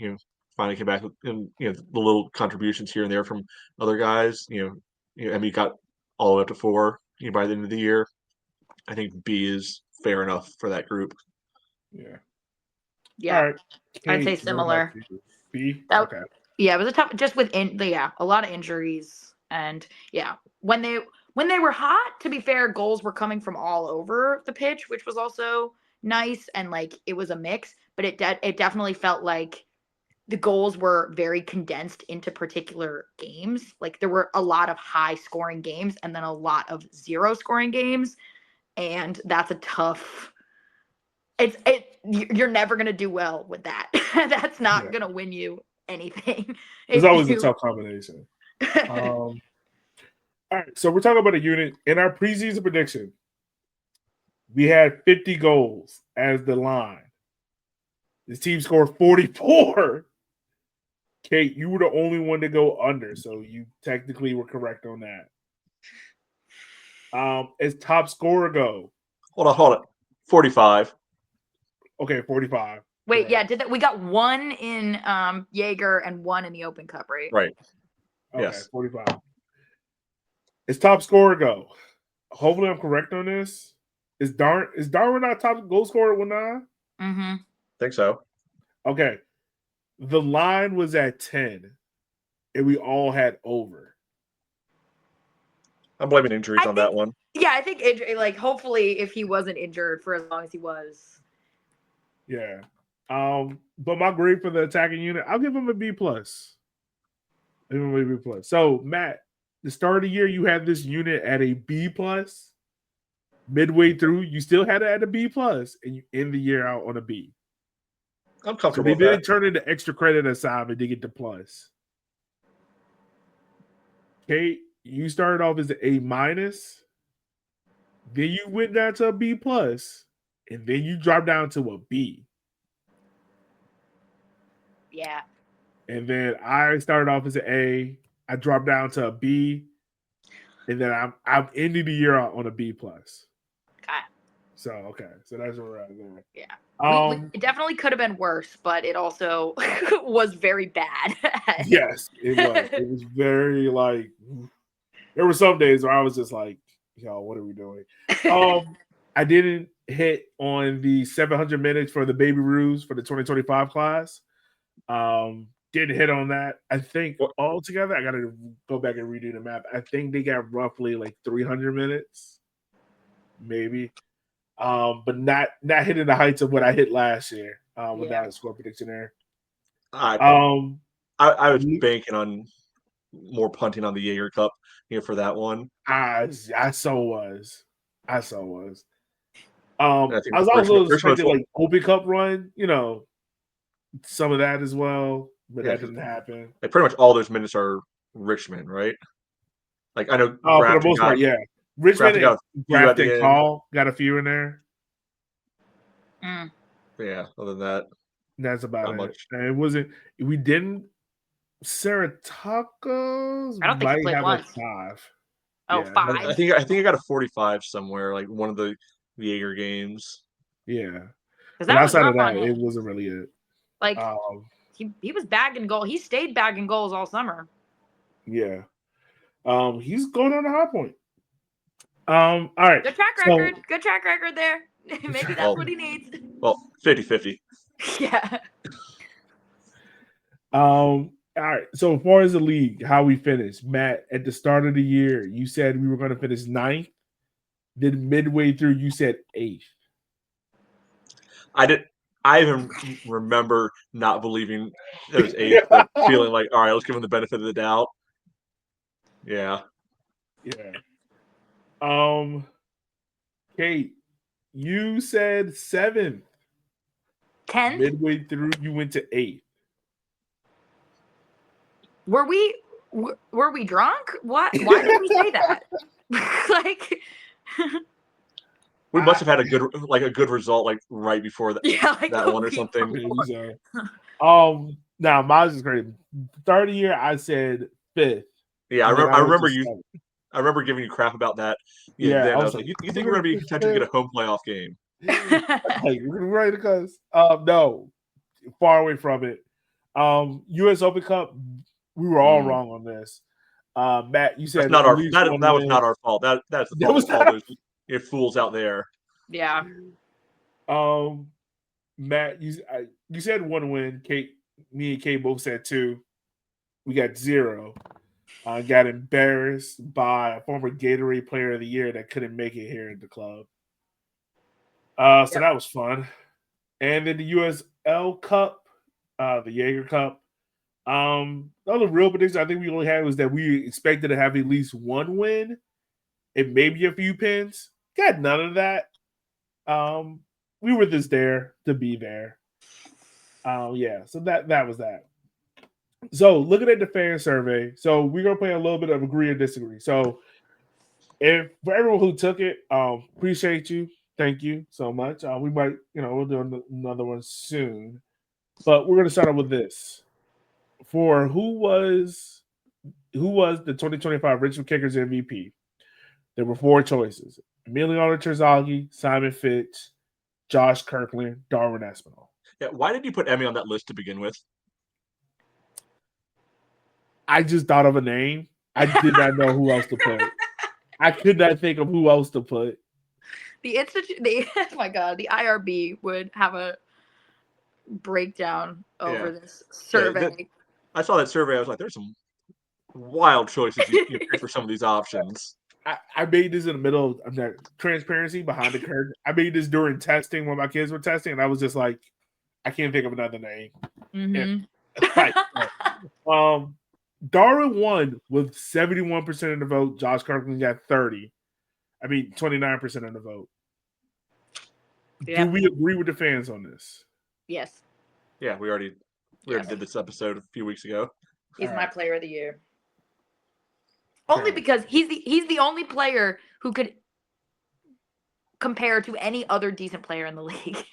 finally came back, and the little contributions here and there from other guys. Emmy got all the way up to 4 by the end of the year. I think B is fair enough for that group. Yeah. Yeah. All right. I'd say Kate, what similar. about you? B? That- Okay. Yeah, it was a tough, just with a lot of injuries, and when they were hot, to be fair, goals were coming from all over the pitch, which was also nice, and like it was a mix, but it definitely felt like the goals were very condensed into particular games. Like there were a lot of high scoring games and then a lot of 0 scoring games, and that's a tough. You're never gonna do well with that. That's not gonna win you anything. It's always a tough combination. All right, so we're talking about a unit in our preseason prediction. We had 50 goals as the line. This team scored 44. Kate, you were the only one to go under, so you technically were correct on that. As top scorer go, Hold on. 45. okay, 45. Wait, Correct. yeah, we got 1 in Jaeger and 1 in the Open Cup, right? Right. Okay, Yes. 45. As top scorer go, hopefully I'm correct on this. Is Darwin our top goal scorer with 9? Mm-hmm. Think so. Okay. The line was at 10, and we all had over. I'm blaming injuries on that one. Yeah, I think injury. Like, hopefully, if he wasn't injured for as long as he was. Yeah. But my grade for the attacking unit, I'll give him a B plus. Give him a B plus. So Matt, the start of the year, you had this unit at a B plus. Midway through, you still had it at a B plus, and you end the year out on a B. I'm So comfortable they with that. didn't turn into extra credit assignment to get the plus. Kate, you started off as an A minus, then you went down to a B plus, and then you dropped down to a B. Yeah. And then I started off as an A. I dropped down to a B, and then I'm ending the year out on a B plus. Okay. So that's where we're at there. Yeah. It definitely could have been worse, but it also was very bad. Yes, it was. It was very like there were some days where I was just like, yo, what are we doing? I didn't hit on the 700 minutes for the Baby Roos for the 2025 class. Didn't hit on that. I think altogether, I got to go back and redo the map. I think they got roughly like 300 minutes, maybe. But not hitting the heights of what I hit last year without a score prediction there. I was banking on more punting on the Jaeger Cup for that one. I so was. I was think also Richmond expecting like Open Cup run, some of that as well, but that didn't happen. Like pretty much all those minutes are Richmond, right? Like I know for the most part, yeah. Richmond and Grafton Call got a few in there. Mm. Yeah, other than that, that's about it. Much. And it wasn't. We didn't. Saratoga's I don't think he played once. 5. Oh, yeah, 5. I think I got a 45 somewhere, like one of the Jaeger games. Yeah, but outside of that, it wasn't really it. Like he was bagging goals. He stayed bagging goals all summer. Yeah. He's going on a high point. All right. Good track So- record. Good track record there. Maybe that's what he needs. Well, 50-50. Yeah. All right. So as far as the league, how we finished, Matt, at the start of the year, you said we were going to finish 9th. Then midway through, you said 8th. I even remember not believing it was 8th, but feeling like, all right, let's give him the benefit of the doubt. Yeah. Yeah. Kate, you said 7th. 10th? Midway through, you went to 8th. Were we drunk? Why did we say that? Like We must have had a good result like right before that, yeah, like that a one or week something. before. Now mine's is great. Third year, I said 5th. Yeah, And then I went remember to you. 7th. I remember giving you crap about that. Yeah, then I I was was like, like, you think we're gonna be contented to get a home playoff game? Like, right, because no, far away from it. U.S. Open Cup, we were all wrong on this. Matt, you said That's not at our least that one that was win. not our fault. That's the That fault was of all not those fools out there. Yeah. Matt, you said 1 win. Kate, me and Kate both said 2. We got 0. Got embarrassed by a former Gatorade Player of the Year that couldn't make it here at the club. So that was fun. And then the USL Cup, the Jaeger Cup. The other real prediction I think we only had was that we expected to have at least 1 win and maybe a few pins. Got none of that. We were just there to be there. Yeah, so that was that. So looking at the fan survey, so we're gonna play a little bit of agree or disagree. So if for everyone who took it, appreciate you. Thank you so much. We might, we'll do another one soon. But we're gonna start off with this. For who was the 2025 Richmond Kickers MVP? There were 4 choices: Emiliano Terzaghi, Simon Fitch, Josh Kirkland, Darwin Espinal. Yeah, why did you put Emmy on that list to begin with? I just thought of a name. I did not know who else to put. I could not think of who else to put. Oh my god, the IRB would have a breakdown over this survey. I saw that survey. I was like, there's some wild choices you pick for some of these options. I made this in the middle of transparency behind the curtain. I made this during testing when my kids were testing, and I was just like, I can't think of another name. Mm-hmm. Darwin won with 71% of the vote. Josh Kirkland got 29% of the vote. Yep. Do we agree with the fans on this? Yes. Yeah, we already did this episode a few weeks ago. He's All my right. player of the year. Only because he's the only player who could compare to any other decent player in the league.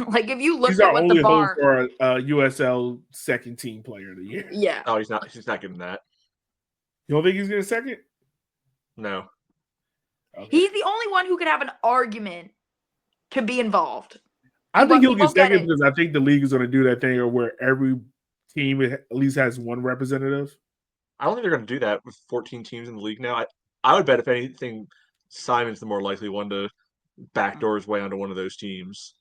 Like if you look He's at our what only the bar hope for a USL second team player of the year. Yeah. Oh, he's not getting that. You don't think he's getting second? No. Okay. He's the only one who could have an argument to be involved. I think he'll get second because I think the league is going to do that thing where every team at least has 1 representative. I don't think they're going to do that with 14 teams in the league now. I would bet if anything, Simon's the more likely one to backdoor his way onto one of those teams.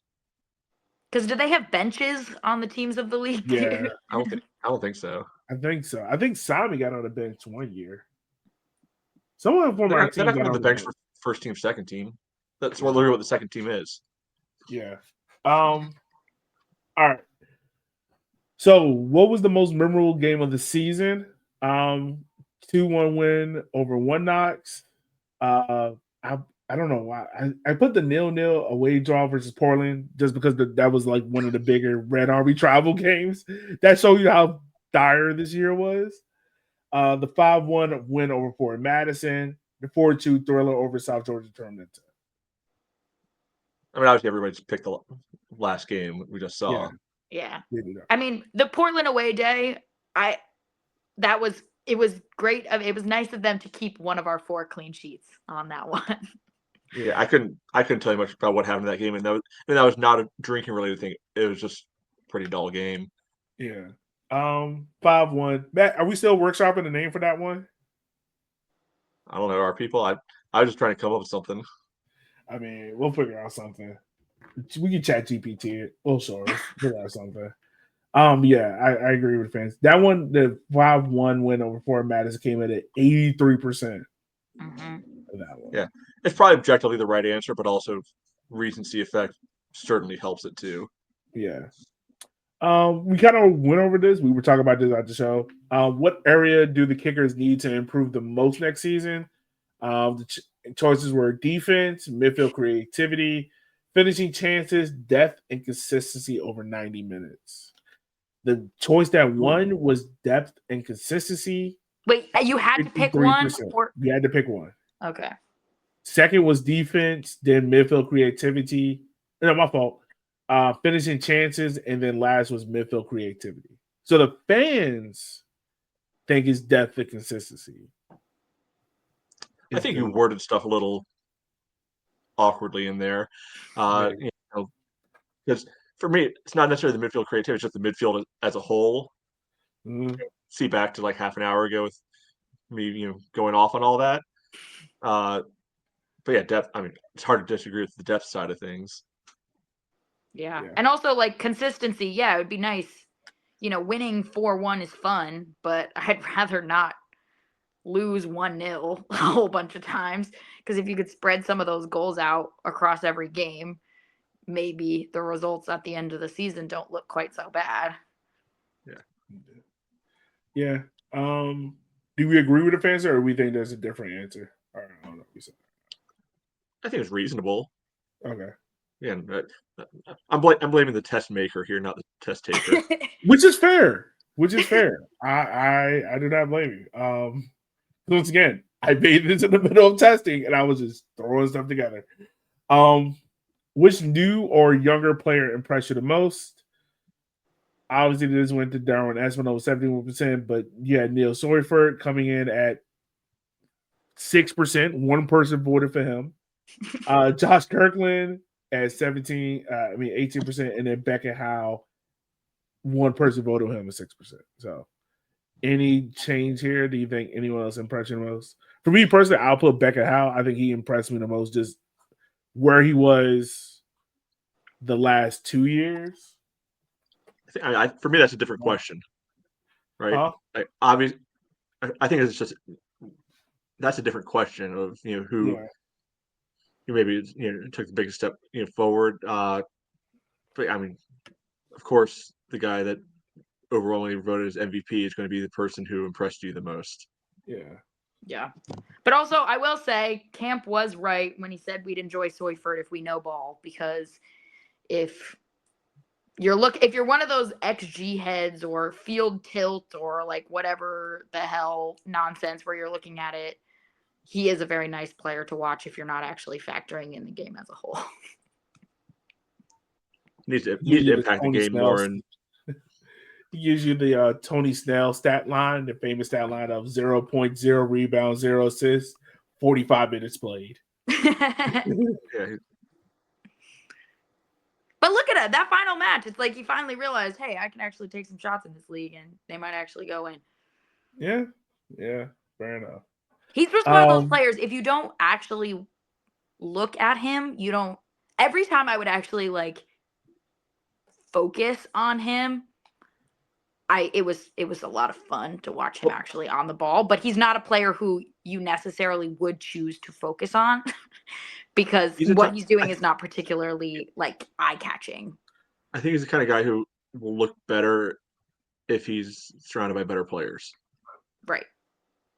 Because do they have benches on the teams of the league? Yeah, I don't think so. I think so. I think Simon got on the bench 1 year. Someone from our team got got on the bench for first team, second team. That's literally what the second team is. Yeah. All right. So, what was the most memorable game of the season? 2-1 win over One Knox. I don't know why I put the 0-0 away draw versus Portland just because that was like one of the bigger Red Army travel games. That showed you how dire this year was. The 5-1 win over Fort Madison, the 4-2 thriller over South Georgia Tormenta. I mean, obviously everybody's picked the last game we just saw. Yeah. I mean, the Portland away day, it was great. I mean, it was nice of them to keep one of our 4 clean sheets on that one. Yeah, I couldn't tell you much about what happened in that game, and that was not a drinking related thing. It was just a pretty dull game. Yeah. 5-1. Matt, are we still workshopping the name for that one? I don't know. Are people? I was just trying to come up with something. I mean, we'll figure out something. We can chat GPT it. We'll sort of figure out something. Yeah, I agree with fans. That one, the 5-1 win over Fort Madison came in at 83% Mm-hmm. of that one. Yeah, it's probably objectively the right answer, but also recency effect certainly helps it too. Yeah. We kind of went over this. We were talking about this at the show. What area do the Kickers need to improve the most next season? The choices were defense, midfield creativity, finishing chances, depth, and consistency over 90 minutes. The choice that won was depth and consistency. Wait, you had to pick one? 53%. Or... You had to pick one. Okay. Second was defense, then midfield creativity. No, my fault. Finishing chances, and then last was midfield creativity. So the fans think it's depth and consistency. I think you worded stuff a little awkwardly in there. Because for me, it's not necessarily the midfield creativity, it's just the midfield as a whole. Mm-hmm. See back to like half an hour ago with me, going off on all that. But yeah, depth. I mean, it's hard to disagree with the depth side of things. Yeah. And also like consistency. Yeah, it would be nice. Winning 4-1 is fun, but I'd rather not lose 1-0 a whole bunch of times. Because if you could spread some of those goals out across every game, maybe the results at the end of the season don't look quite so bad. Yeah. Do we agree with the fans, or do we think there's a different answer? I don't know what you said. I think it's reasonable. Okay. Yeah, I'm blaming the test maker here, not the test taker. Which is fair. I do not blame you. Once again, I made this in the middle of testing, and I was just throwing stuff together. Which new or younger player impressed you the most? Obviously, this went to Darwin Espinola, 71%, but you had Neil Soyford coming in at 6%. One person voted for him. Josh Kirkland at 18%, and then Beckett Howe, one person voted for him at 6%. So, any change here? Do you think anyone else impressed you the most? For me personally, I'll put Beckett Howe. I think he impressed me the most, just where he was the last 2 years. For me, that's a different question, right? Huh? Like, obviously, I think it's just that's a different question of who maybe took the biggest step forward. But I mean, of course, the guy that overwhelmingly voted as MVP is going to be the person who impressed you the most. Yeah. But also, I will say, Camp was right when he said we'd enjoy Soyford if we know ball, because if you're one of those XG heads or field tilt or like whatever the hell nonsense where you're looking at it, he is a very nice player to watch if you're not actually factoring in the game as a whole. Needs to impact the game more. And he gives you the Tony Snell stat line, the famous stat line of 0.0 rebounds, 0 assists, 45 minutes played. But look at it, that final match. It's like he finally realized, hey, I can actually take some shots in this league, and they might actually go in. Yeah, fair enough. He's just one of those players, if you don't actually look at him, you don't – every time I would actually, like, focus on him, it was a lot of fun to watch him actually on the ball. But he's not a player who you necessarily would choose to focus on because what he's doing is not particularly, like, eye-catching. I think he's the kind of guy who will look better if he's surrounded by better players. Right.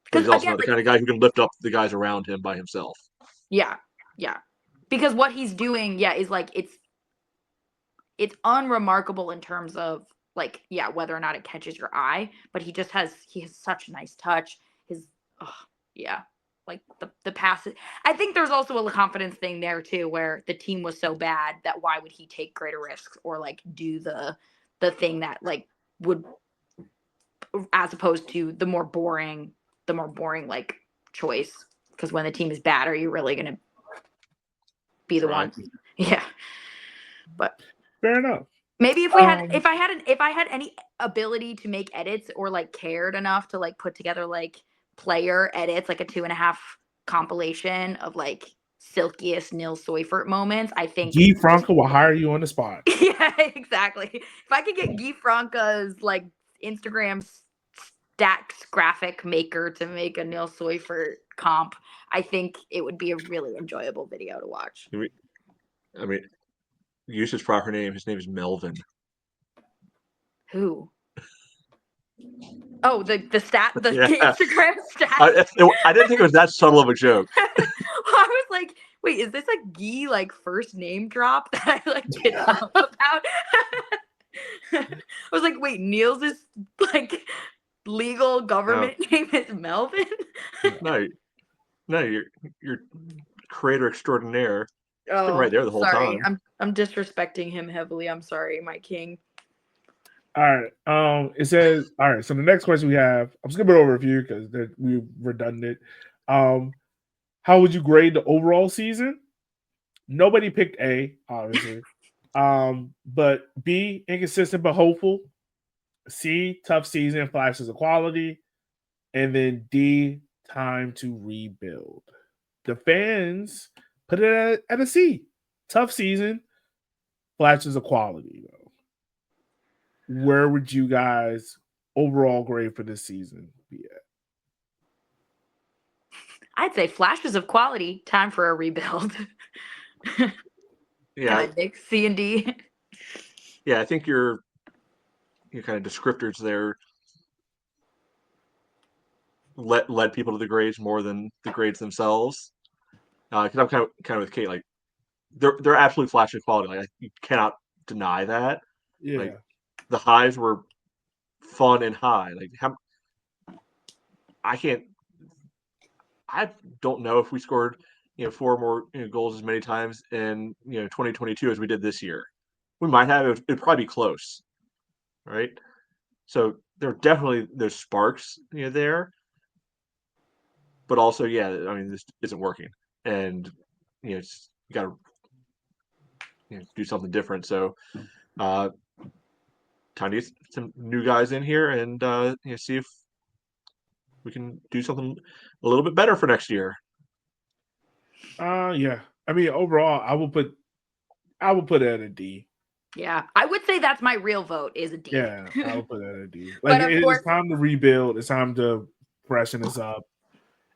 But he's also not the kind of guy who can lift up the guys around him by himself. Yeah. Because what he's doing, is like it's unremarkable in terms of like, whether or not it catches your eye, but he has such a nice touch. Like the passes. I think there's also a confidence thing there too, where the team was so bad that why would he take greater risks or like do the thing that like would, as opposed to the more boring like choice. Because when the team is bad, are you really going to be the one? Yeah. But fair enough. Maybe if I had any ability to make edits or like cared enough to like put together like player edits like a 2.5 compilation of like silkiest Nil Seufert moments, I think Guy Franca will hire you on the spot. yeah, exactly. If I could get Guy Franca's like Instagram stacks graphic maker to make a Nil Seufert comp, I think it would be a really enjoyable video to watch. I mean, use his proper name. His name is Melvin. Who? Oh, the Yeah. Instagram stat. I didn't think it was that subtle of a joke. I was like, wait, is this a Guy like first name drop that I like didn't know about? I was like, wait, Niels is like legal government name is Melvin? No, you're creator extraordinaire. Oh, Been right there the whole sorry. time. I'm disrespecting him heavily. I'm sorry, my king. All right. It says, all right. So the next question we have, I'm skipping over a few because we redundant. How would you grade the overall season? Nobody picked A, obviously. But B, inconsistent but hopeful. C, tough season, flashes of quality. And then D, time to rebuild. The fans put it at a C. Tough season, flashes of quality, though. Where would you guys overall grade for this season be at? I'd say flashes of quality, time for a rebuild. Yeah, C and D. yeah. I think your kind of descriptors there led people to the grades more than the grades themselves. Because I'm kind of with Kate. Like they're absolutely flashy quality. Like you cannot deny that. Yeah. Like the highs were fun and high. Like I don't know if we scored 4 more goals as many times in 2022 as we did this year. We might have. It'd probably be close, right? So there are definitely those sparks there, but also I mean this isn't working, and you got to do something different. So time to get some new guys in here and see if we can do something a little bit better for next year. Yeah. I mean, overall, I will put it at a D. Yeah, I would say that's my real vote is a D. Yeah, I will put it at a D. But Like of course, it's time to rebuild. It's time to freshen this up.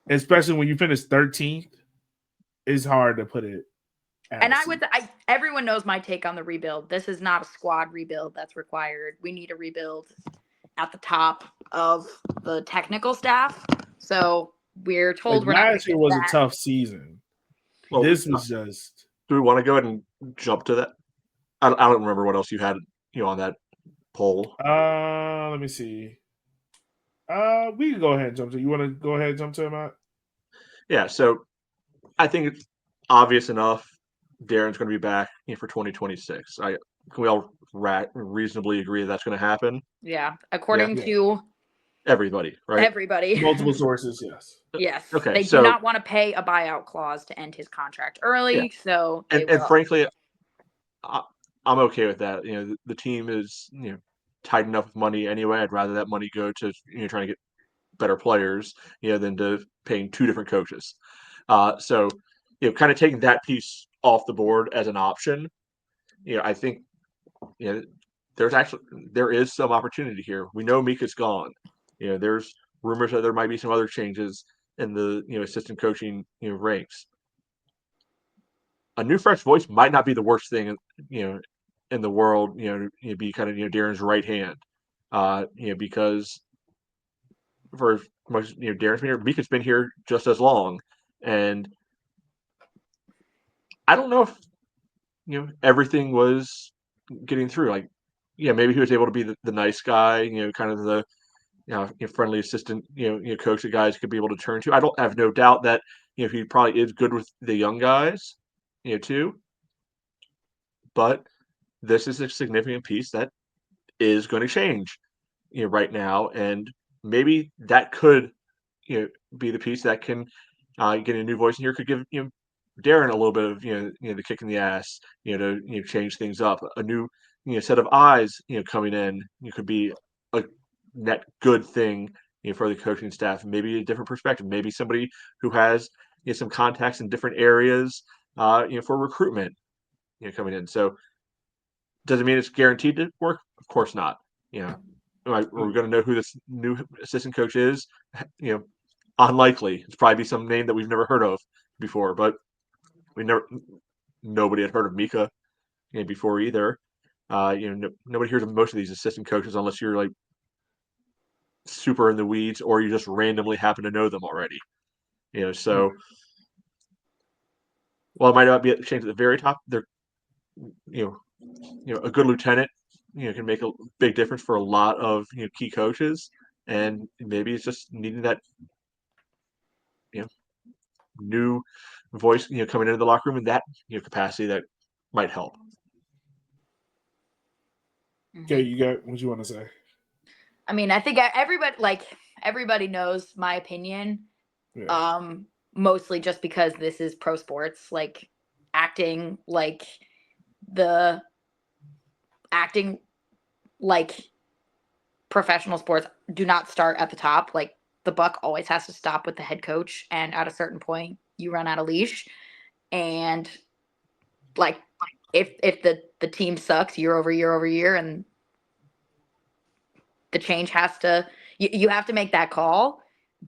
Especially when you finish 13th, it's hard to put it. And everyone knows my take on the rebuild. This is not a squad rebuild that's required. We need a rebuild at the top of the technical staff. So we're told we're not. Last year was a tough season. Well, this was just. Do we want to go ahead and jump to that? I don't remember what else you had on that poll. Let me see. We can go ahead and jump to. You want to go ahead and jump to it, Matt? Yeah. So I think it's obvious enough. Darren's going to be back for 2026. Can we all reasonably agree that's going to happen? Yeah, according to everybody, right? Everybody. Multiple sources, yes. Yes. Okay. They do not want to pay a buyout clause to end his contract early. Yeah. So and frankly, I'm okay with that. The team is tight enough with money anyway. I'd rather that money go to trying to get better players than to paying 2 different coaches. So kind of taking that piece off the board as an option. I think there is some opportunity here. We know Mika's gone. There's rumors that there might be some other changes in the assistant coaching ranks. A new fresh voice might not be the worst thing in the world. Be kind of Darren's right hand. Because for most Darren's been here, Mika's been here just as long, and I don't know if everything was getting through. Like, maybe he was able to be the nice guy, kind of the friendly assistant, coach that guys could be able to turn to. I don't have no doubt that he probably is good with the young guys, too. But this is a significant piece that is going to change, right now, and maybe that could, be the piece that can get a new voice in here. Could give Darren a little bit of the kick in the ass, to change things up. A new set of eyes coming in could be a net good thing for the coaching staff, maybe a different perspective, maybe somebody who has some contacts in different areas, for recruitment, coming in. So does it mean it's guaranteed to work? Of course not. We're going to know who this new assistant coach is. Unlikely. It's probably some name that we've never heard of before, but nobody had heard of Mika before either. Nobody hears of most of these assistant coaches unless you're like super in the weeds or you just randomly happen to know them already. So while it might not be changed at the very top, they're a good lieutenant can make a big difference for a lot of key coaches, and maybe it's just needing that new voice coming into the locker room in that capacity that might help. Okay, you got what you want to say? I mean, I think everybody knows my opinion. Yeah. Mostly just because this is pro sports, like acting like professional sports do not start at the top. Like the buck always has to stop with the head coach, and at a certain point you run out of leash. And like if the team sucks year over year over year, and the change has to, you have to make that call.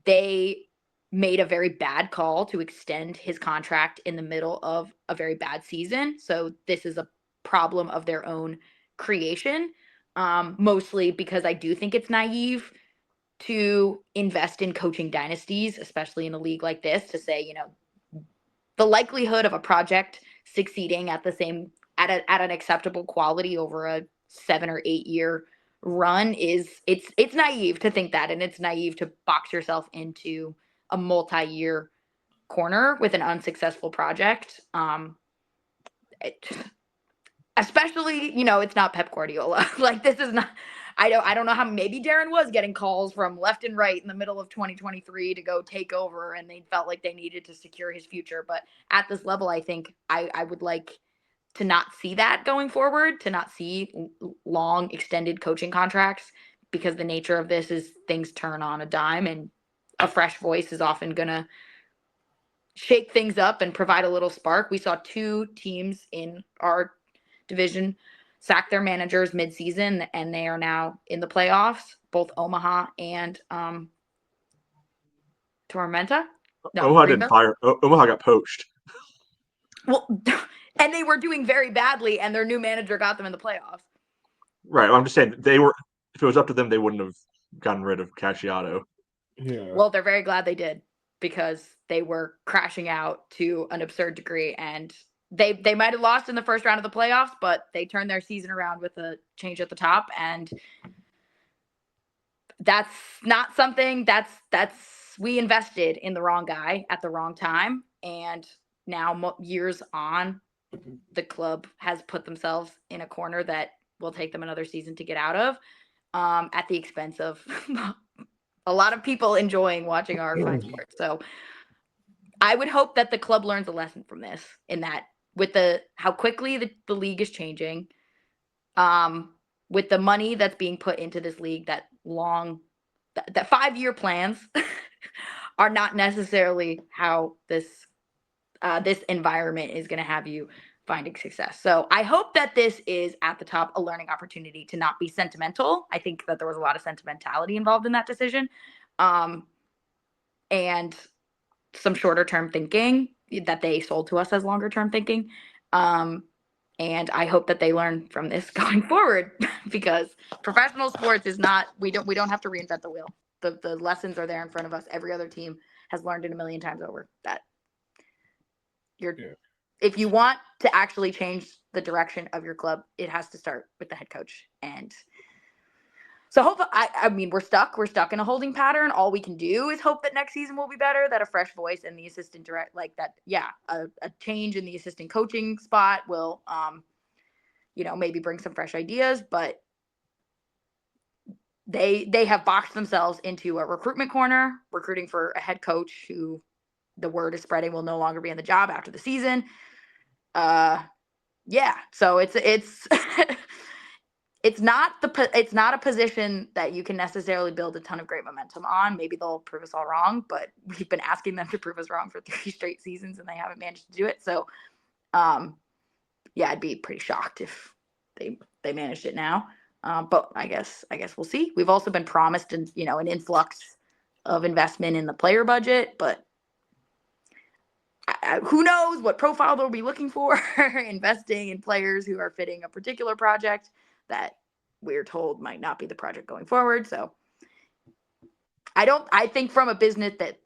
They made a very bad call to extend his contract in the middle of a very bad season. So this is a problem of their own creation, mostly because I do think it's naive to invest in coaching dynasties, especially in a league like this, to say, the likelihood of a project succeeding at an acceptable quality over a 7 or 8 year run it's naive to think that, and it's naive to box yourself into a multi-year corner with an unsuccessful project. Especially, it's not Pep Guardiola. Like this is not. I don't know how. Maybe Darren was getting calls from left and right in the middle of 2023 to go take over, and they felt like they needed to secure his future. But at this level, I think I would like to not see that going forward, to not see long extended coaching contracts, because the nature of this is things turn on a dime, and a fresh voice is often going to shake things up and provide a little spark. We saw 2 teams in our division sack their managers midseason, and they are now in the playoffs, both Omaha and Tormenta. No, Omaha Greenville. didn't fire. Omaha got poached. Well, and they were doing very badly, and their new manager got them in the playoffs. Right. I'm just saying they were. If it was up to them, they wouldn't have gotten rid of Casciato. Yeah. Well, they're very glad they did, because they were crashing out to an absurd degree, and they might have lost in the first round of the playoffs, but they turned their season around with a change at the top, and that's not something that's we invested in the wrong guy at the wrong time, and now years on, the club has put themselves in a corner that will take them another season to get out of, at the expense of a lot of people enjoying watching our fine sports. So I would hope that the club learns a lesson from this, in that with how quickly the league is changing, with the money that's being put into this league, that 5-year plans are not necessarily how this environment is going to have you finding success. So I hope that this is at the top a learning opportunity to not be sentimental. I think that there was a lot of sentimentality involved in that decision, and some shorter term thinking that they sold to us as longer term thinking. And I hope that they learn from this going forward, because professional sports is not, we don't have to reinvent the wheel. The lessons are there in front of us. Every other team has learned it a million times over, that if you want to actually change the direction of your club, it has to start with the head coach. And so hopefully, I mean, we're stuck in a holding pattern. All we can do is hope that next season will be better, that a fresh voice in the assistant a change in the assistant coaching spot will, maybe bring some fresh ideas. But they have boxed themselves into a recruitment corner, recruiting for a head coach who, the word is spreading, will no longer be in the job after the season. So it's it's not a position that you can necessarily build a ton of great momentum on. Maybe they'll prove us all wrong, but we've been asking them to prove us wrong for 3 straight seasons and they haven't managed to do it. So, yeah, I'd be pretty shocked if they managed it now. But I guess we'll see. We've also been promised an influx of investment in the player budget, but who knows what profile they'll be looking for investing in players who are fitting a particular project that we're told might not be the project going forward. So I think from a business that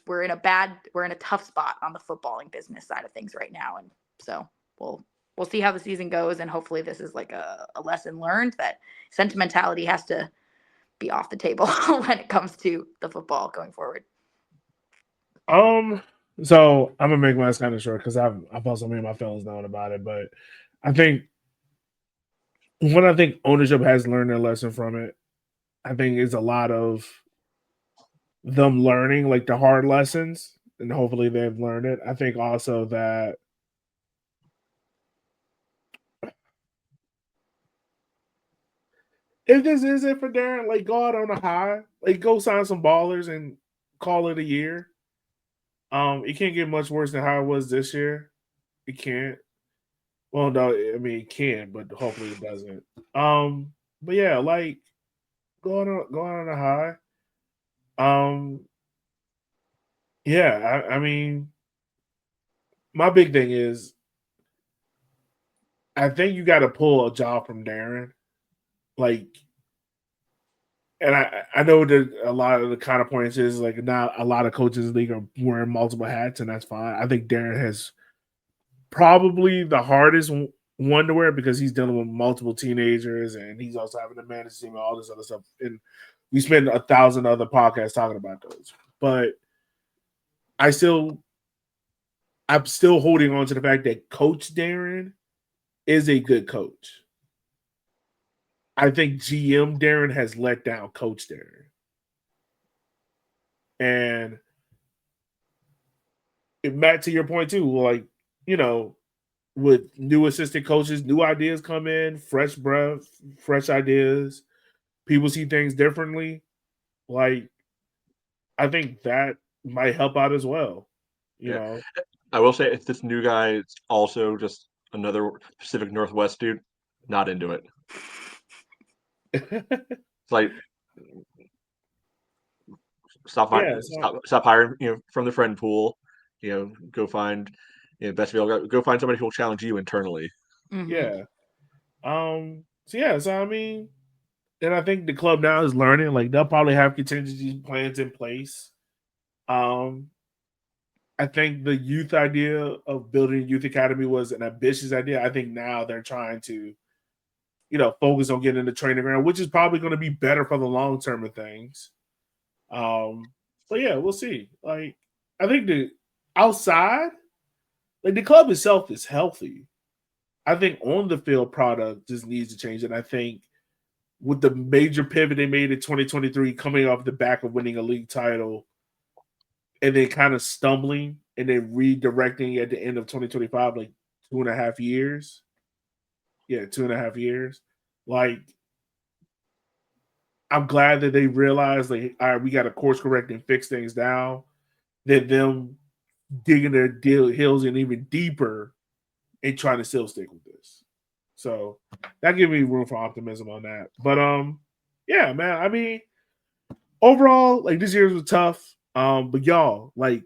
we're in a tough spot on the footballing business side of things right now. And so we'll see how the season goes. And hopefully this is like a lesson learned that sentimentality has to be off the table when it comes to the football going forward. So I'm gonna make mine kind of short because I've also made my feelings known about it. But I think ownership has learned their lesson from it, I think it's a lot of them learning like the hard lessons, and hopefully they've learned it. I think also that if this is it for Darren, like go out on a high, like go sign some ballers and call it a year. It can't get much worse than how it was this year. It can't. Well, no, I mean it can, but hopefully it doesn't. But yeah, like go on a high. Yeah, I mean, my big thing is I think you got to pull a job from Darren, like, and I know that a lot of the kind of points is like now a lot of coaches in the league are wearing multiple hats, and that's fine. I think Darren has probably the hardest one to wear because he's dealing with multiple teenagers and he's also having to manage team and all this other stuff. And we spend 1,000 other podcasts talking about those. But I'm still holding on to the fact that Coach Darren is a good coach. I think GM Darren has let down Coach Darren. And Matt, to your point too, like, with new assistant coaches, new ideas come in, fresh breath, fresh ideas. People see things differently. Like, I think that might help out as well. You know, I will say if this new guy is also just another Pacific Northwest dude, not into it. It's like stop hiring, from the friend pool. Go find, best available. Go find somebody who will challenge you internally. Mm-hmm. Yeah. So I mean, and I think the club now is learning. Like they'll probably have contingency plans in place. I think the youth idea of building a youth academy was an ambitious idea. I think now they're trying to, focus on getting the training ground, which is probably going to be better for the long term of things. But yeah, we'll see. Like, I think the outside, like the club itself is healthy. I think on the field product just needs to change. And I think with the major pivot they made in 2023, coming off the back of winning a league title, and then kind of stumbling and then redirecting at the end of 2025, like 2.5 years. Yeah, 2.5 years. Like, I'm glad that they realized, like, all right, we got to course correct and fix things now. Than them digging their heels in even deeper and trying to still stick with this. So that gives me room for optimism on that. But yeah, man. I mean, overall, like this year was tough. But y'all, like,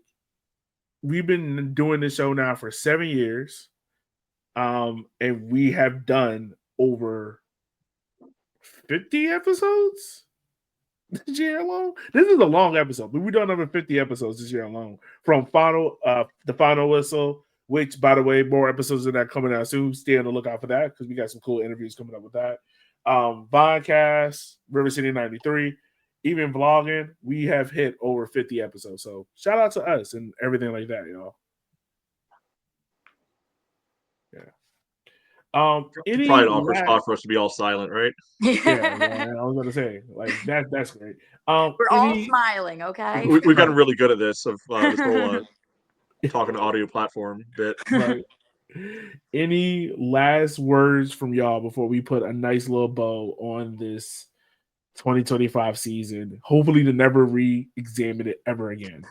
we've been doing this show now for 7 years. And we have done over 50 episodes this year alone. This is a long episode, but we've done over 50 episodes this year alone. From the final whistle, which, by the way, more episodes of that coming out soon. Stay on the lookout for that because we got some cool interviews coming up with that. Vinecast, River City 93, even vlogging, we have hit over 50 episodes. So shout out to us and everything like that, y'all. Yeah. Probably an awkward spot for us to be all silent, right? Yeah, man, I was going to say, like, that's great. We're all smiling, okay? We've gotten really good at this, this whole talking audio platform bit. Right. Any last words from y'all before we put a nice little bow on this 2025 season? Hopefully to never re-examine it ever again.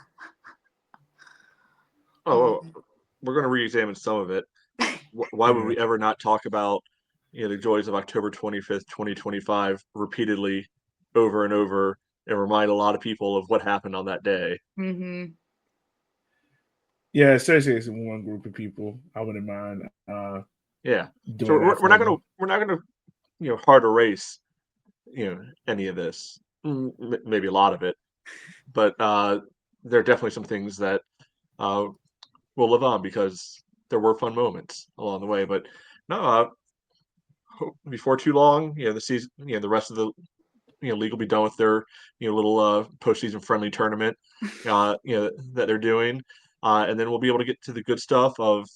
Oh, we're going to re-examine some of it. Why would we ever not talk about the joys of October 25th, 2025 repeatedly over and over and remind a lot of people of what happened on that day? Mm-hmm. Yeah, especially as one group of people, I wouldn't mind. Yeah, Doing so that we're not gonna hard erase any of this. Maybe a lot of it, but there are definitely some things that will live on because there were fun moments along the way. But no, before too long, the season, the rest of the league will be done with their little postseason friendly tournament, that they're doing, and then we'll be able to get to the good stuff of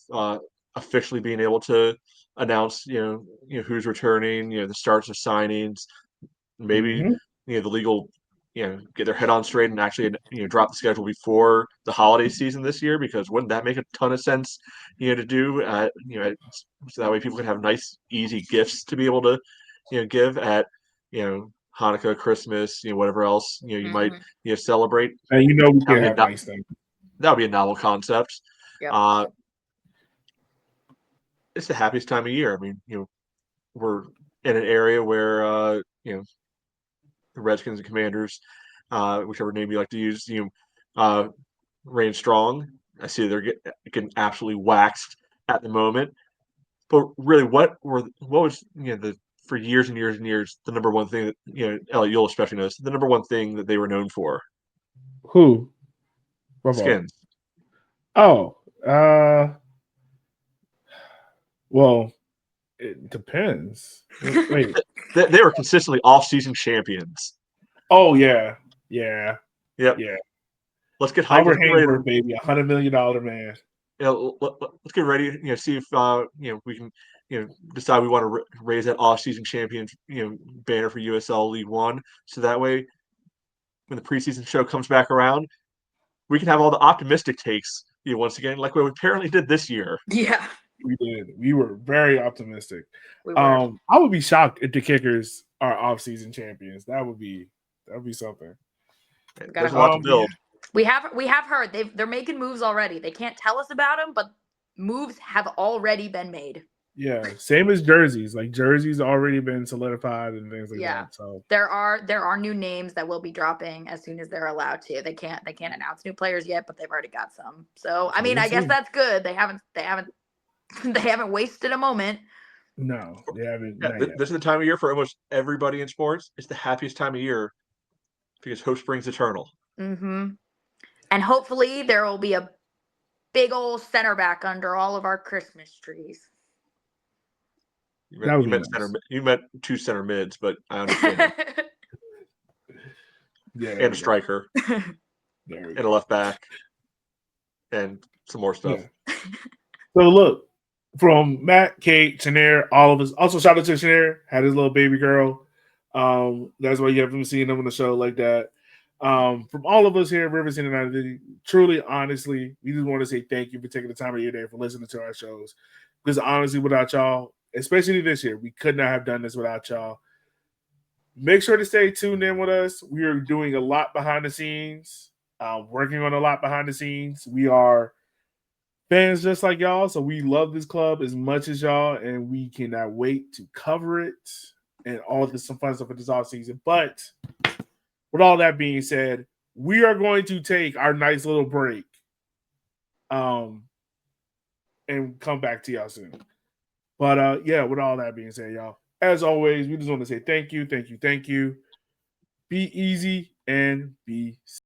officially being able to announce who's returning, the starts of signings, maybe the league will get their head on straight and actually drop the schedule before the holiday season this year, because wouldn't that make a ton of sense to do so that way people can have nice easy gifts to be able to give at Hanukkah, Christmas, whatever else you might celebrate. And we can have That'd be nice things. That would be a novel concept. Yep. It's the happiest time of year. I mean, we're in an area where the Redskins and Commanders, whichever name you like to use, reign strong. I see they're getting absolutely waxed at the moment. But really, what was for years and years and years the number one thing that Elliot, you'll especially notice, the number one thing that they were known for? Who? Skins. Oh, well, it depends. Wait. They were consistently off-season champions. Oh yeah. Yep. Yeah. Let's get hyped. Albert Hayward, baby, $100 million man. Let's get ready. See if we can decide we want to raise that off-season champion banner for USL League One, so that way when the preseason show comes back around, we can have all the optimistic takes once again, like we apparently did this year. Yeah, we did. We were very optimistic. We were. I would be shocked if the Kickers are off-season champions. That would be something. There's a lot to build. We have heard they're making moves already. They can't tell us about them, but moves have already been made. Yeah, same as jerseys. Like jerseys already been solidified and things like that. So there are new names that will be dropping as soon as they're allowed to. They can't announce new players yet, but they've already got some. So I mean, I guess that's good. They haven't wasted a moment. No, they haven't. This is the time of year for almost everybody in sports. It's the happiest time of year because hope springs eternal. Mm-hmm. And hopefully there will be a big old center back under all of our Christmas trees. You meant two center mids, but I understand. And a striker. And a left back. And some more stuff. Yeah. So look, from Matt, Kate, Chenier, all of us. Also, shout out to Chenier, had his little baby girl. That's why you haven't seen them on the show like that. From all of us here at Rivers United, truly, honestly, we just want to say thank you for taking the time of your day for listening to our shows. Because honestly, without y'all, especially this year, we could not have done this without y'all. Make sure to stay tuned in with us. We are doing a lot behind the scenes, working on a lot behind the scenes. We are fans just like y'all, so we love this club as much as y'all, and we cannot wait to cover it and all this some fun stuff for this offseason. But with all that being said, we are going to take our nice little break and come back to y'all soon. But with all that being said, y'all, as always, we just want to say thank you. Be easy and be safe.